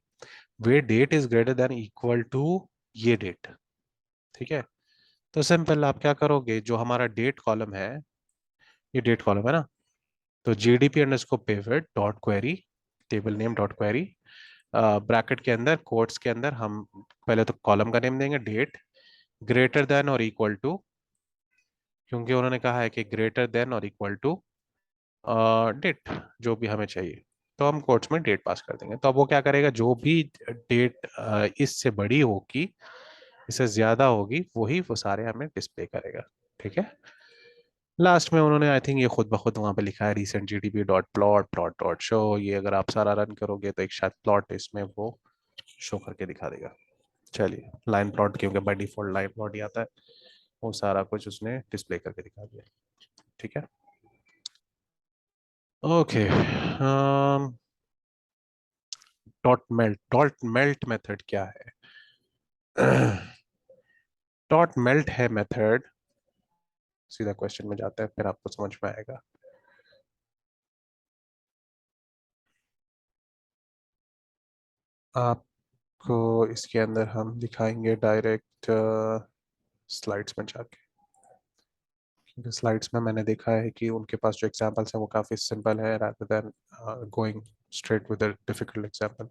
where date is greater than equal to ये डेट। ठीक है। तो सिंपल, आप क्या करोगे, जो हमारा डेट कॉलम है, ये डेट कॉलम है ना, तो GDP underscore pivot dot query, table name dot query, bracket के अंदर, कोट्स के अंदर हम पहले तो कॉलम का नेम देंगे डेट, ग्रेटर देन और इक्वल टू, क्योंकि उन्होंने कहा है कि ग्रेटर देन और इक्वल टू डेट, जो भी हमें चाहिए। तो हम कोट्स में डेट पास कर देंगे। तो अब वो क्या करेगा, जो भी डेट इससे बड़ी होगी, इससे ज्यादा होगी, वही वो सारे हमें डिस्प्ले करेगा। ठीक है। लास्ट में उन्होंने आई थिंक ये खुद ब खुद वहां पे लिखा है, recent GDP dot plot plot dot show. ये अगर आप सारा रन करोगे तो एक शायद प्लॉट इसमें वो शो करके दिखा देगा। चलिए, लाइन प्लॉट, क्योंकि बाय डिफॉल्ट लाइन प्लॉट ही आता है, वो सारा कुछ उसने डिस्प्ले करके दिखा दिया। ठीक है। ओके। डॉट मेल्ट मेथड क्या है? डॉट मेल्ट है मेथड, सीधा क्वेश्चन में जाते हैं फिर आपको समझ में आएगा। आपको इसके अंदर हम दिखाएंगे डायरेक्ट स्लाइड्स में जाके, क्योंकि स्लाइड्स में मैंने देखा है कि उनके पास जो एग्जांपल्स हैं वो काफी सिंपल है, rather than going straight with a difficult example.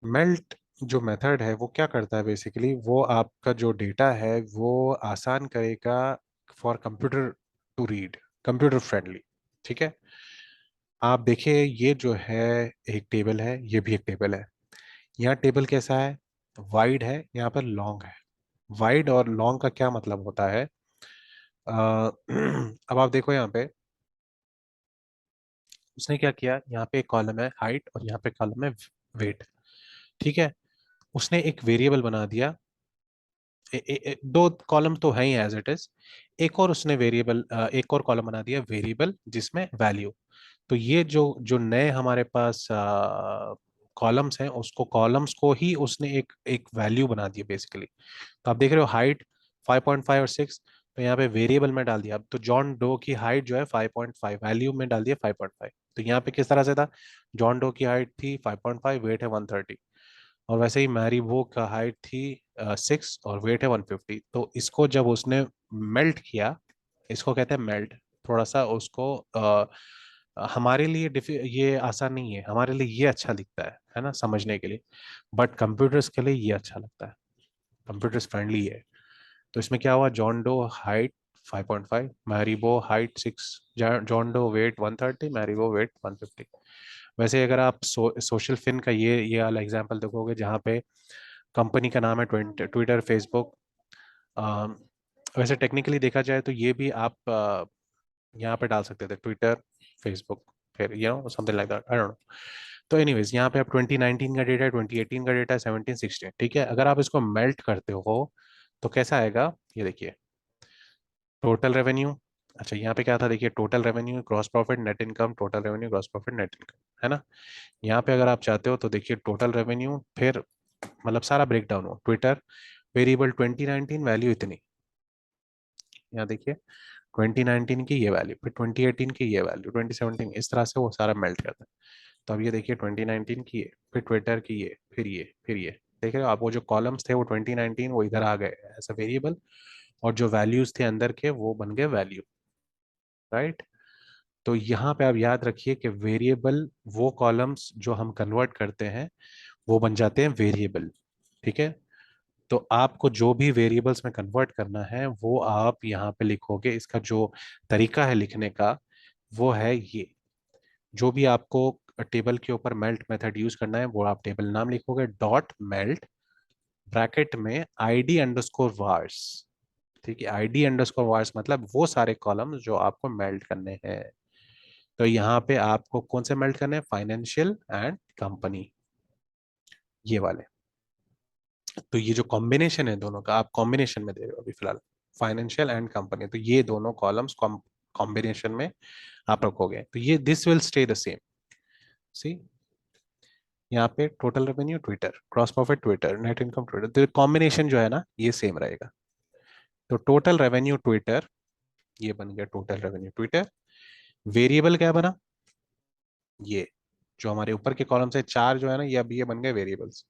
Melt जो मेथड है वो क्या करता है बेसिकली, वो आपका जो डेटा है वो आसान करेगा for computer to read, computer friendly. ठीक है। आप देखिए, ये जो है एक टेबल है, ये भी एक टेबल है। यहाँ टेबल कैसा है, वाइड है, यहाँ पर लॉन्ग है। वाइड और लॉन्ग का क्या मतलब होता है? अब आप देखो यहाँ पे उसने क्या किया, यहाँ पे एक कॉलम है हाइट और यहाँ पे कॉलम है वेट। ठीक है। उसने एक वेरिएबल बना दिया, दो कॉलम तो है ही एज इट इज, एक और उसने वेरिएबल, एक और कॉलम बना दिया वेरिएबल जिसमें वैल्यू। तो ये जो जो नए हमारे पास कॉलम्स हैं, उसको कॉलम्स को ही उसने एक एक वैल्यू बना दी बेसिकली। तो आप देख रहे हो हाइट 5.5 और 6, तो यहाँ पे वेरिएबल में डाल दिया। अब तो जॉन डो की हाइट जो है 5.5, वैल्यू में डाल दिया 5.5। तो यहाँ पे किस तरह से था, जॉन डो की हाइट थी 5.5, वेट है 130, और वैसे ही मैरी वो का हाइट थी 6 और वेट है 150। तो इसको जब उसने मेल्ट किया, इसको कहते हैं मेल्ट। थोड़ा सा उसको हमारे लिए ये आसान नहीं है, हमारे लिए ये अच्छा दिखता है ना समझने के लिए, बट कंप्यूटर्स के लिए ये अच्छा लगता है, कंप्यूटर्स फ्रेंडली है। तो इसमें क्या हुआ, John Doe height 5.5, Mary Bo height 6, John Doe weight 130, Mary Bo weight 150। वैसे अगर आप सोशल फिन का ये वाला एग्जांपल देखोगे, जहाँ पे कंपनी का नाम है ट्विटर फेसबुक, वैसे टेक्निकली देखा जाए तो ये भी आप यहाँ पे डाल सकते थे, ट्विटर फेसबुक, फिर something like that, I don't no. तो एनीवेज, यहाँ पे आप 2019 का डेटा है, 2018 का डेटा है, 17 16। ठीक है। अगर आप इसको मेल्ट करते हो तो कैसा आएगा, ये देखिए, टोटल रेवेन्यू। अच्छा, यहाँ पे क्या था, देखिए, total revenue, gross profit, net income, total revenue, gross profit, net income, है ना। यहाँ पे अगर आप चाहते हो तो देखिए टोटल रेवेन्यू, फिर मतलब सारा ब्रेक डाउन हो, ट्विटर वेरिएबल 2019 वैल्यू इतनी, यहाँ देखिए 2019 की ये वैल्यू, फिर 2018 की ये वैल्यू, 2017, इस तरह से वो सारा मेल्ट करता है। तो अब ये देखिए 2019 की ये, फिर ट्विटर की ये, फिर ये, फिर ये, देख रहे हो आप, वो जो कॉलम्स थे वो 2019 वो इधर आ गए एज अ वेरिएबल, और जो वैल्यूज थे अंदर के वो बन गए वैल्यू। राइट। तो यहाँ पे आप याद रखिए कि वेरिएबल, वो कॉलम्स जो हम कन्वर्ट करते हैं वो बन जाते हैं वेरिएबल। ठीक है। तो आपको जो भी वेरिएबल्स में कन्वर्ट करना है वो आप यहाँ पे लिखोगे, इसका जो तरीका है लिखने का वो है ये, जो भी आपको टेबल के ऊपर मेल्ट मेथड यूज करना है वो आप टेबल नाम लिखोगे, डॉट मेल्ट, ब्रैकेट में आईडी अंडरस्कोर वार्स। ठीक है, आईडी अंडरस्कोर वार्स मतलब वो सारे कॉलम्स जो आपको मेल्ट करने हैं। तो यहाँ पे आपको कौन से मेल्ट करने हैं, फाइनेंशियल एंड कंपनी, ये वाले। तो ये जो कॉम्बिनेशन है दोनों का, आप कॉम्बिनेशन में दे रहे हो अभी फिलहाल, फाइनेंशियल एंड कंपनी, तो ये दोनों कॉलम्स कॉम्बिनेशन में आप रखोगे, तो ये this will stay the same. See, यहाँ पे total revenue Twitter, gross profit Twitter, net income Twitter, तो कॉम्बिनेशन जो है ना ये सेम रहेगा। तो टोटल रेवेन्यू ट्विटर, ये बन गया टोटल रेवेन्यू ट्विटर। वेरिएबल क्या बना, ये जो हमारे ऊपर के कॉलम से चार जो है ना, ये अब ये बन गए वेरिएबल्स।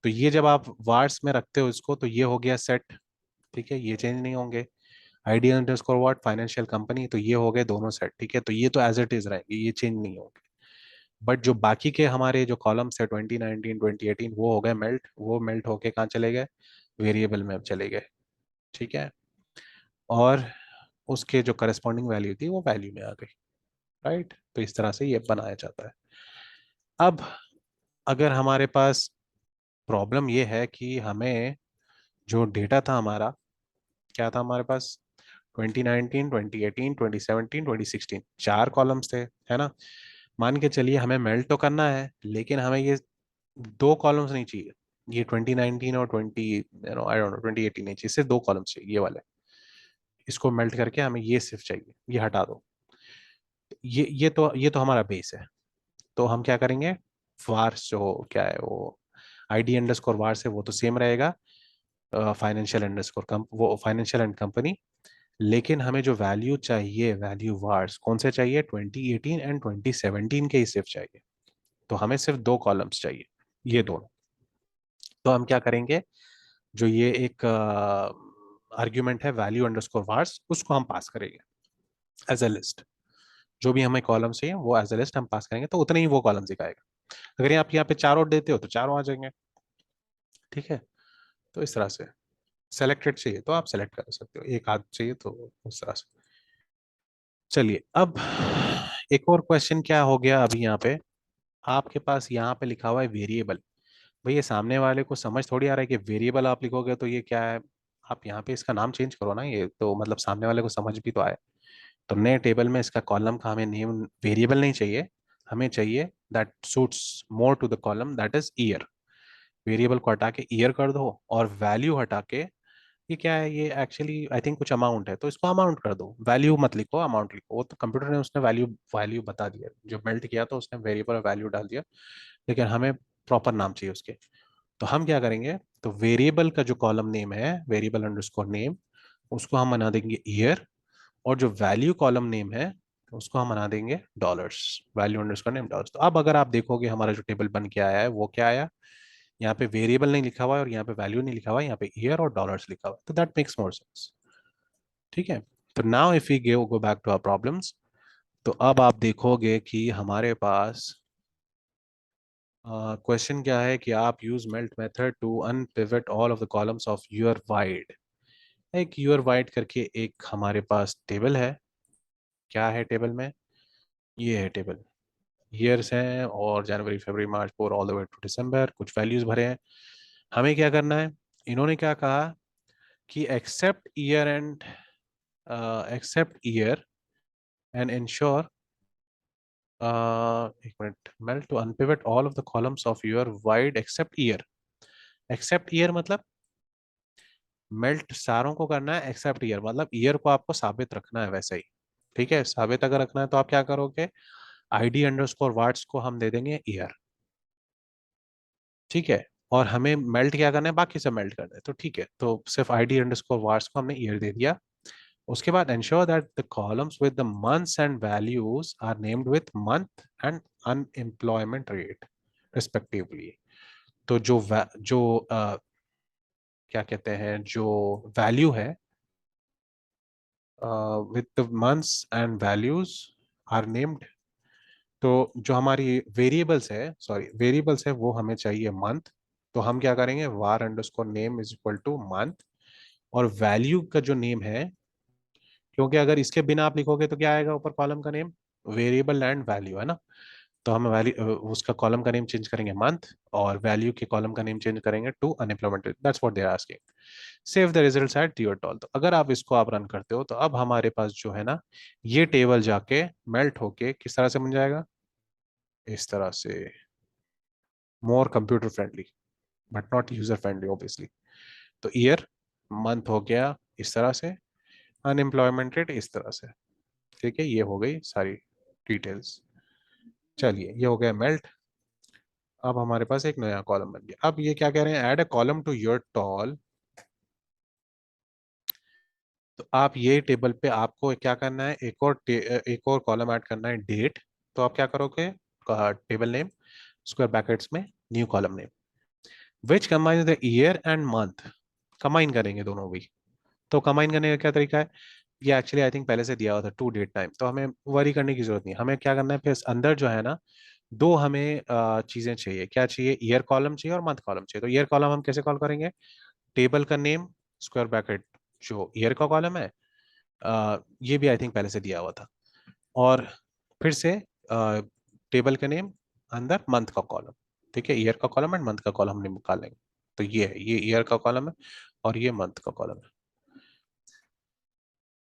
तो ये जब आप वार्स में रखते हो इसको, तो ये हो गया सेट। ठीक है, ये चेंज नहीं होंगे। ID underscore what, financial company, तो ये हो गए दोनों सेट। ठीक है, तो ये तो एज इट इज रहेंगे, ये चेंज नहीं होंगे। बट जो बाकी के हमारे जो कॉलम्स है 2019 2018, वो हो गए मेल्ट, वो मेल्ट होके कहाँ चले गए, वेरिएबल में अब चले गए। ठीक है, और उसके जो करस्पॉन्डिंग वैल्यू थी वो वैल्यू में आ गई। राइट, तो इस तरह से ये बनाया जाता है। अब अगर हमारे पास प्रॉब्लम ये है कि हमें जो डेटा था हमारा, क्या था हमारे पास, 2019 2018 2017 2016, चार कॉलम्स थे, है ना। मान के चलिए हमें मेल्ट तो करना है, लेकिन हमें ये दो कॉलम्स नहीं चाहिए, ये 2019 और 20 आई डोंट नो 2018 नहीं चाहिए, सिर्फ दो कॉलम्स चाहिए ये वाले। इसको मेल्ट करके हमें ये सिर्फ चाहिए, ये हटा दो। ये तो हमारा बेस है। तो हम क्या करेंगे, वार्स जो क्या है वो, आईडी अंडरस्कोर वार्स है वो तो सेम रहेगा, फाइनेंशियल अंडरस्कोर कम वो फाइनेंशियल एंड कंपनी। लेकिन हमें जो वैल्यू चाहिए, वैल्यू वार्स कौन से चाहिए, 2018 एंड 2017 के ही सिर्फ चाहिए। तो हमें सिर्फ दो कॉलम्स चाहिए, ये दोनों। तो हम क्या करेंगे, जो ये एक आर्ग्यूमेंट है वैल्यू अंडरस्कोर वार्स, उसको हम पास करेंगे एज अ लिस्ट। जो भी हमें कॉलम चाहिए वो एज अ लिस्ट हम पास करेंगे, तो उतने ही वो कॉलम दिखाएगा। अगर आप यहाँ पे चारों देते हो तो चारों आ जाएंगे। ठीक है, तो इस तरह से सेलेक्टेड चाहिए तो आप सेलेक्ट कर सकते हो, एक आध चाहिए तो उस तरह से। चलिए अब एक और क्वेश्चन क्या हो गया अभी यहाँ पे, आपके पास यहाँ पे लिखा हुआ है वेरिएबल। भैया सामने वाले को समझ थोड़ी आ रहा है कि वेरिएबल आप लिखोगे तो ये क्या है, आप यहाँ पे इसका नाम चेंज करो ना, ये तो मतलब सामने वाले को समझ भी तो आए। तो नए टेबल में इसका कॉलम का हमें नेम वेरिएबल नहीं चाहिए, हमें चाहिए that suits more to the column, that is year. Variable को हटा के ईयर कर दो, और वैल्यू हटा के, ये क्या है, ये एक्चुअली आई थिंक कुछ अमाउंट है, तो इसको अमाउंट कर दो, वैल्यू मत लिखो, अमाउंट लिखो। वो तो कंप्यूटर ने उसने वैल्यू वैल्यू बता दिया, जो मेल्ट किया तो उसने वेरिएबल वैल्यू डाल दिया, लेकिन हमें प्रॉपर नाम चाहिए उसके। तो हम क्या करेंगे, तो वेरिएबल का जो कॉलम नेम है, वेरिएबल अंडरस्कोर नेम, उसको हम बना देंगे ईयर। और जो वैल्यू कॉलम नेम है उसको हम बना देंगे dollars, value underscore name dollars. तो अब अगर आप देखोगे हमारा जो टेबल बन के आया है वो क्या आया, यहाँ पे वेरिएबल नहीं लिखा हुआ है और यहाँ पे वैल्यू नहीं लिखा हुआ है, यहाँ पे ईयर और डॉलर्स लिखा हुआ है, तो दैट मेक्स मोर सेंस। ठीक है, तो now if we go back to our problems, तो अब आप देखोगे कि हमारे पास क्वेश्चन क्या है कि आप use melt method to unpivot all of the columns of your wide. एक यूर वाइड करके एक हमारे पास टेबल है, क्या है टेबल में, ये है टेबल, ईयर्स हैं और जनवरी फरवरी मार्च और ऑल द वे टू दिसंबर, कुछ वैल्यूज भरे हैं। हमें क्या करना है, इन्होंने क्या कहा कि except year and except year and ensure, एक minute, melt to unpivot all of the columns of your wide except year. Except year मतलब मेल्ट सारों को करना है, एक्सेप्ट ईयर मतलब ईयर को आपको साबित रखना है वैसे ही। ठीक है, साबित अगर रखना है तो आप क्या करोगे, आईडी अंडरस्कोर वार्ड्स को हम दे देंगे ईयर। ठीक है, और हमें मेल्ट क्या करना है, बाकी सब मेल्ट करना है, तो ठीक है, तो सिर्फ आईडी अंडरस्कोर वार्ड्स को हमने ईयर दे दिया। उसके बाद ensure that the columns with the months and values are named with month and unemployment rate respectively. तो क्या कहते हैं, जो वैल्यू है with the months and values are named, तो जो हमारी वेरिएबल्स है, सॉरी वेरिएबल्स है, वो हमें चाहिए मंथ। तो हम क्या करेंगे, var underscore name is equal to month, और वैल्यू का जो नेम है, क्योंकि अगर इसके बिना आप लिखोगे तो क्या आएगा ऊपर कॉलम का नेम, वेरिएबल एंड वैल्यू, है ना। तो हम वैल्यू उसका कॉलम का नेम चेंज करेंगे मंथ, और वैल्यू के कॉलम का नेम चेंज करेंगे to unemployment rate. That's what they are asking. Save the results at your tall. तो अगर आप इसको आप रन करते हो तो अब हमारे पास जो है ना, ये टेबल जाके मेल्ट होके किस तरह से बन जाएगा, इस तरह से। More computer friendly but not user friendly obviously. तो ईयर, मंथ हो गया इस तरह से, अनएम्प्लॉयमेंट रेट इस तरह से। ठीक है, ये हो गई सारी डिटेल्स। चलिए, ये हो गया मेल्ट। अब हमारे पास एक नया कॉलम बन गया। अब ये क्या कह रहे हैं, add a column to your tall. तो आप ये टेबल पे आपको क्या करना है, एक और कॉलम ऐड करना है, डेट। तो आप क्या करोगे, टेबल नेम स्क्वायर ब्रैकेट्स में new column name which combine the year and month. Combine करेंगे दोनों भी। तो कंबाइन करने का क्या तरीका है, ये एक्चुअली आई थिंक पहले से दिया हुआ था, टू डेट टाइम, तो हमें वरी करने की जरूरत नहीं। हमें क्या करना है, फिर अंदर जो है ना, दो हमें चीजें चाहिए। क्या चाहिए, ईयर कॉलम चाहिए और मंथ कॉलम चाहिए। तो ईयर कॉलम हम कैसे कॉल करेंगे, टेबल का नेम स्क्वायर ब्रैकेट जो ईयर का कॉलम है, ये भी आई थिंक पहले से दिया हुआ था। और फिर से टेबल का नेम अंदर मंथ का कॉलम। ठीक है, ईयर का कॉलम एंड मंथ का कॉलम हमने निकालेंगे। तो ये है, ये ईयर का कॉलम है और ये मंथ का कॉलम है।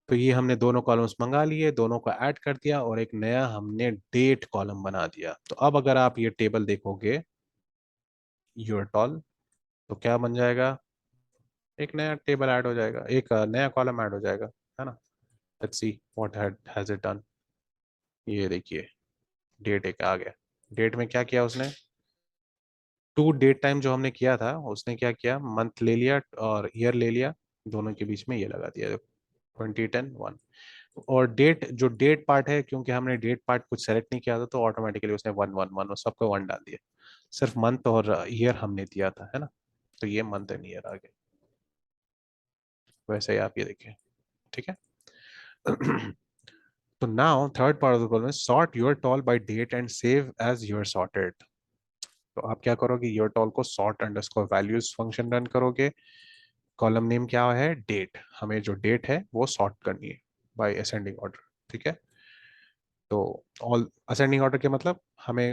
तो ये हमने दोनों कॉलम्स मंगा लिए, दोनों को ऐड कर दिया और एक नया हमने डेट कॉलम बना दिया। तो अब अगर आप ये टेबल देखोगे योर टॉल, तो क्या बन जाएगा, एक नया टेबल ऐड हो जाएगा, एक नया कॉलम ऐड हो जाएगा, है ना। Let's see what has it done. ये देखिए, डेट एक आ गया। डेट में क्या किया उसने, टू डेट टाइम जो हमने किया था, उसने क्या किया, मंथ ले लिया और ईयर ले लिया, दोनों के बीच में ये लगा दिया 2010 1। और डेट, जो डेट पार्ट है, क्योंकि हमने डेट पार्ट कुछ सेलेक्ट नहीं किया था, तो ऑटोमेटिकली उसने 1 1 1 सबको 1 डाल दिया। सिर्फ मंथ और ईयर हमने दिया था, है ना। तो ये मंथ एंड ईयर आ गए। वैसे ही आप ये देखिए, ठीक है। तो now third part of the problem, sort your tall by date and save as your sorted. तो आप क्या करोगे, योर टॉल को sort underscore values function run करोगे। कॉलम नेम क्या है, डेट। हमें जो डेट है वो सॉर्ट करनी है बाय असेंडिंग ऑर्डर। ठीक है, तो ऑल असेंडिंग ऑर्डर के मतलब हमें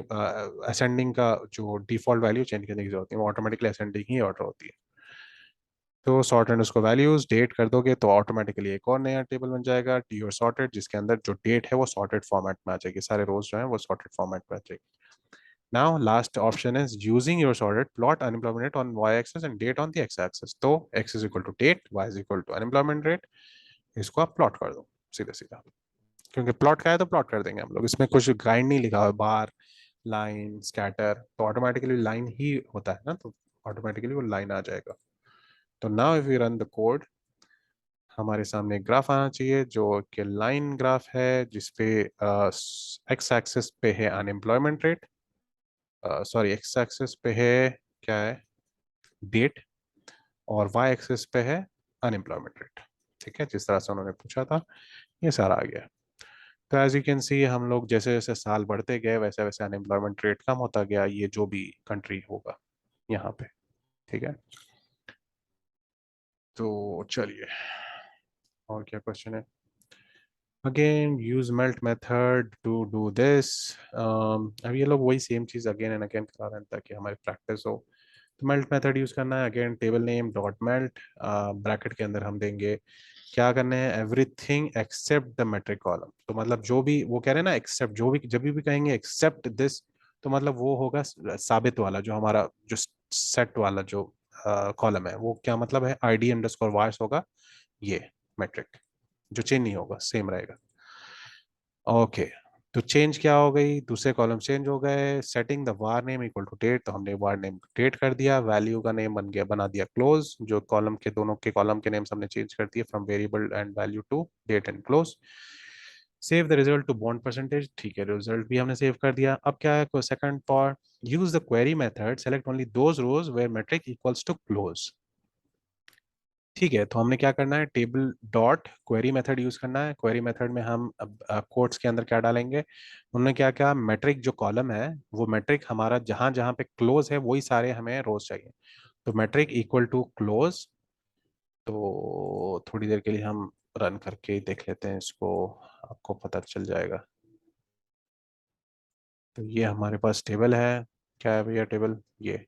असेंडिंग का जो डिफॉल्ट वैल्यू चेंज करने की जरूरत नहीं है, वो ऑटोमेटिकली असेंडिंग ही ऑर्डर होती है। तो सॉर्ट एंड उसको वैल्यूज डेट कर दोगे तो ऑटोमेटिकली एक और नया टेबल बन जाएगा, टी और सॉर्टेड, जिसके अंदर जो डेट है वो सॉर्टेड फॉर्मेट में आ जाएगी, सारे रोज जो है वो सॉर्टेड फॉर्मेट में आ जाएगी। Now last option is using your sorted plot unemployment on Y axis and date on the X axis. तो X is equal to date, Y is equal to unemployment rate. इसको आप प्लॉट कर दो सीधा सीधा, क्योंकि प्लॉट का है तो प्लॉट कर देंगे हम लोग। इसमें कुछ गाइड नहीं लिखा हुआ, बार, लाइन, स्कैटर, तो ऑटोमेटिकली लाइन ही होता है ना, तो ऑटोमेटिकली वो लाइन आ जाएगा। तो now if you run the code, हमारे सामने एक ग्राफ आना चाहिए जो कि लाइन ग्राफ है, जिसपे एक्स एक्सिस पे है unemployment rate, sorry x axis पे है, क्या है, डेट, और वाई एक्सिस पे है अनएम्प्लॉयमेंट रेट। ठीक है, जिस तरह से उन्होंने पूछा था, ये सारा आ गया। तो एज यू कैन सी, हम लोग जैसे जैसे साल बढ़ते गए वैसे वैसे अनएम्प्लॉयमेंट रेट कम होता गया, ये जो भी कंट्री होगा यहाँ पे। ठीक है, तो चलिए, और क्या क्वेश्चन है। Again use melt method to do this. अब ये लोग वही सेम चीज अगेन एंड अगेन करा रहे हैं ताकि हमारी प्रैक्टिस हो। तो मेल्ट मेथड यूज करना है, again table name dot melt, bracket के अंदर हम देंगे क्या करने हैं, everything except the metric column. तो मतलब जो भी वो कह रहे हैं ना, एक्सेप्ट, जो भी जब भी कहेंगे एक्सेप्ट दिस, तो मतलब वो होगा साबित वाला, जो हमारा जो सेट वाला जो कॉलम है, वो क्या मतलब है, आईडी अंडरस्कोर वार्स होगा ये मेट्रिक, जो चेंज नहीं होगा, सेम रहेगा। ओके, तो चेंज क्या हो गई, दूसरे कॉलम चेंज हो गए। Setting the var name equal to date, तो हमने वार नेम डेट कर दिया। वैल्यू का नेम बन गया, बना दिया क्लोज, जो कॉलम के दोनों के कॉलम के नेम्स हमने चेंज कर दिए from variable and value to date and close. Save the result to bond percentage, ठीक है, रिजल्ट भी हमने सेव कर दिया। अब क्या है, second part, use the query method, select only those rows where metric equals to close. ठीक है, तो हमने क्या करना है, table dot query method use करना है। क्वेरी मेथड में हम अब कोट्स के अंदर क्या डालेंगे, उन्होंने क्या क्या, मेट्रिक जो कॉलम है, वो मेट्रिक हमारा जहां जहां पे क्लोज है वही सारे हमें रोज चाहिए। तो मेट्रिक इक्वल टू क्लोज। तो थोड़ी देर के लिए हम रन करके देख लेते हैं इसको, आपको पता चल जाएगा। तो ये हमारे पास टेबल है, क्या है भैया टेबल ये।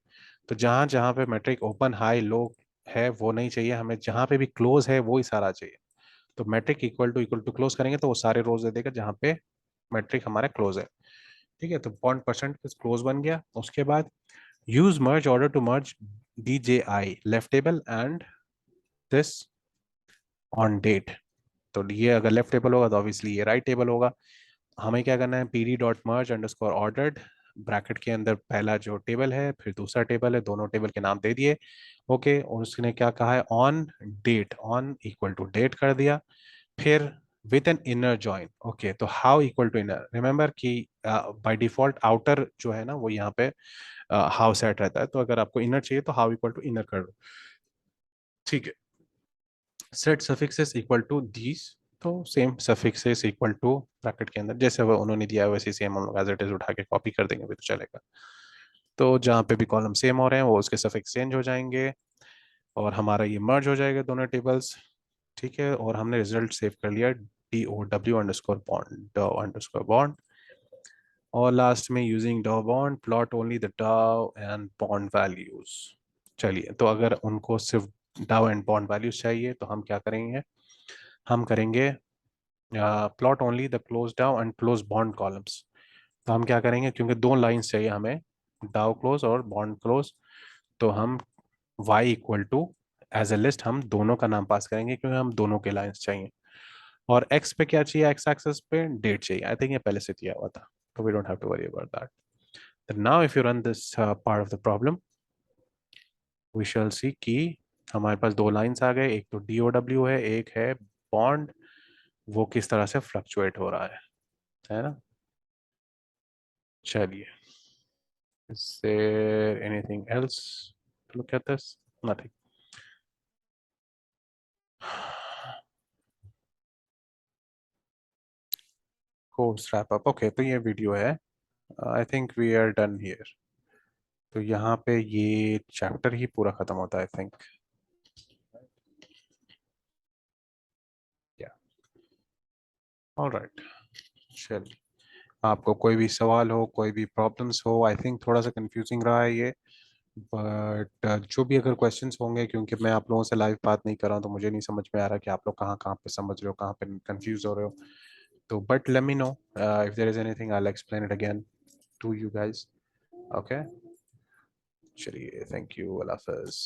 तो जहां जहां पे मैट्रिक ओपन हाई लो है वो नहीं चाहिए हमें, जहां पे भी क्लोज है वो ही सारा चाहिए। तो मैट्रिक इक्वल टू क्लोज करेंगे तो वो सारे रोज दे देगा जहां पे मैट्रिक हमारा क्लोज है। ठीक है, तो बॉन्ड परसेंट क्लोज बन गया। उसके बाद use merge order to merge DJI left table and this on date. तो ये अगर लेफ्ट टेबल होगा तो ऑब्वियसली ये राइट टेबल होगा। हमें क्या करना है, pd डॉट मर्ज अंडरस्कोर ऑर्डर्ड ब्रैकेट के अंदर पहला जो टेबल है फिर दूसरा टेबल है, दोनों टेबल के नाम दे दिए। ओके, और उसने क्या कहा है, on date, on equal to date कर दिया। फिर with an inner join. Okay, तो how equal to inner, remember कि बाय डिफॉल्ट आउटर जो है ना वो यहाँ पे हाउ सेट रहता है, तो अगर आपको इनर चाहिए तो हाउ इक्वल टू इनर कर दो। ठीक है, set suffixes equal to these. तो same suffixes equal to bracket के अंदर जैसे वो उन्होंने दिया है वैसे सेम हम लोग एज इट इज उठा के कॉपी कर देंगे भी तो चलेगा। तो जहाँ पे भी कॉलम सेम हो रहे हैं वो उसके सफिक्स चेंज हो जाएंगे और हमारा ये मर्ज हो जाएगा दोनों टेबल्स। ठीक है, और हमने रिजल्ट सेव कर लिया DOW_bond डॉ_बॉन्ड। और लास्ट में यूजिंग डॉ बॉन्ड प्लॉट ओनली द डाउ एंड बॉन्ड वैल्यूज। चलिए, तो अगर उनको सिर्फ डाउ एंड बॉन्ड वैल्यूज चाहिए तो हम क्या करेंगे, हम करेंगे प्लॉट ओनली द क्लोज डाउ एंड क्लोज बॉन्ड कॉलम्स। तो हम क्या करेंगे, क्योंकि दो लाइंस चाहिए हमें, डाउ क्लोज और बॉन्ड क्लोज, तो हम y equal to as a list हम दोनों का नाम पास करेंगे क्योंकि हम दोनों के लाइंस चाहिए। और x पे क्या चाहिए, x एक्सेस पे डेट चाहिए, आई थिंक ये पहले से दिया हुआ था, तो we don't have to worry about that. Now if you run this part of the problem we shall see कि हमारे पास दो लाइंस आ गए, एक तो DOW है, एक है बॉन्ड, वो किस तरह से फ्लक्चुएट हो रहा है ना। चलिए, is there anything else to look at this? Nothing. Course wrap up. Okay, तो ये वीडियो है, I think we are done here. तो यहाँ पे ये चैप्टर ही पूरा खत्म होता है आई थिंक। या ऑलराइट, चलिए, आपको कोई भी सवाल हो, कोई भी प्रॉब्लम्स हो, आई थिंक थोड़ा सा कंफ्यूजिंग रहा है ये, बट जो भी अगर क्वेश्चंस होंगे, क्योंकि मैं आप लोगों से लाइव बात नहीं कर रहा हूँ तो मुझे नहीं समझ में आ रहा कि आप लोग कहाँ कहाँ पे समझ रहे हो, कहाँ पे कंफ्यूज हो रहे हो। तो but let me know if there is anything, I will explain it again to you guys. Okay, चलिए, थैंक यू, अल्लाह हाफिज़।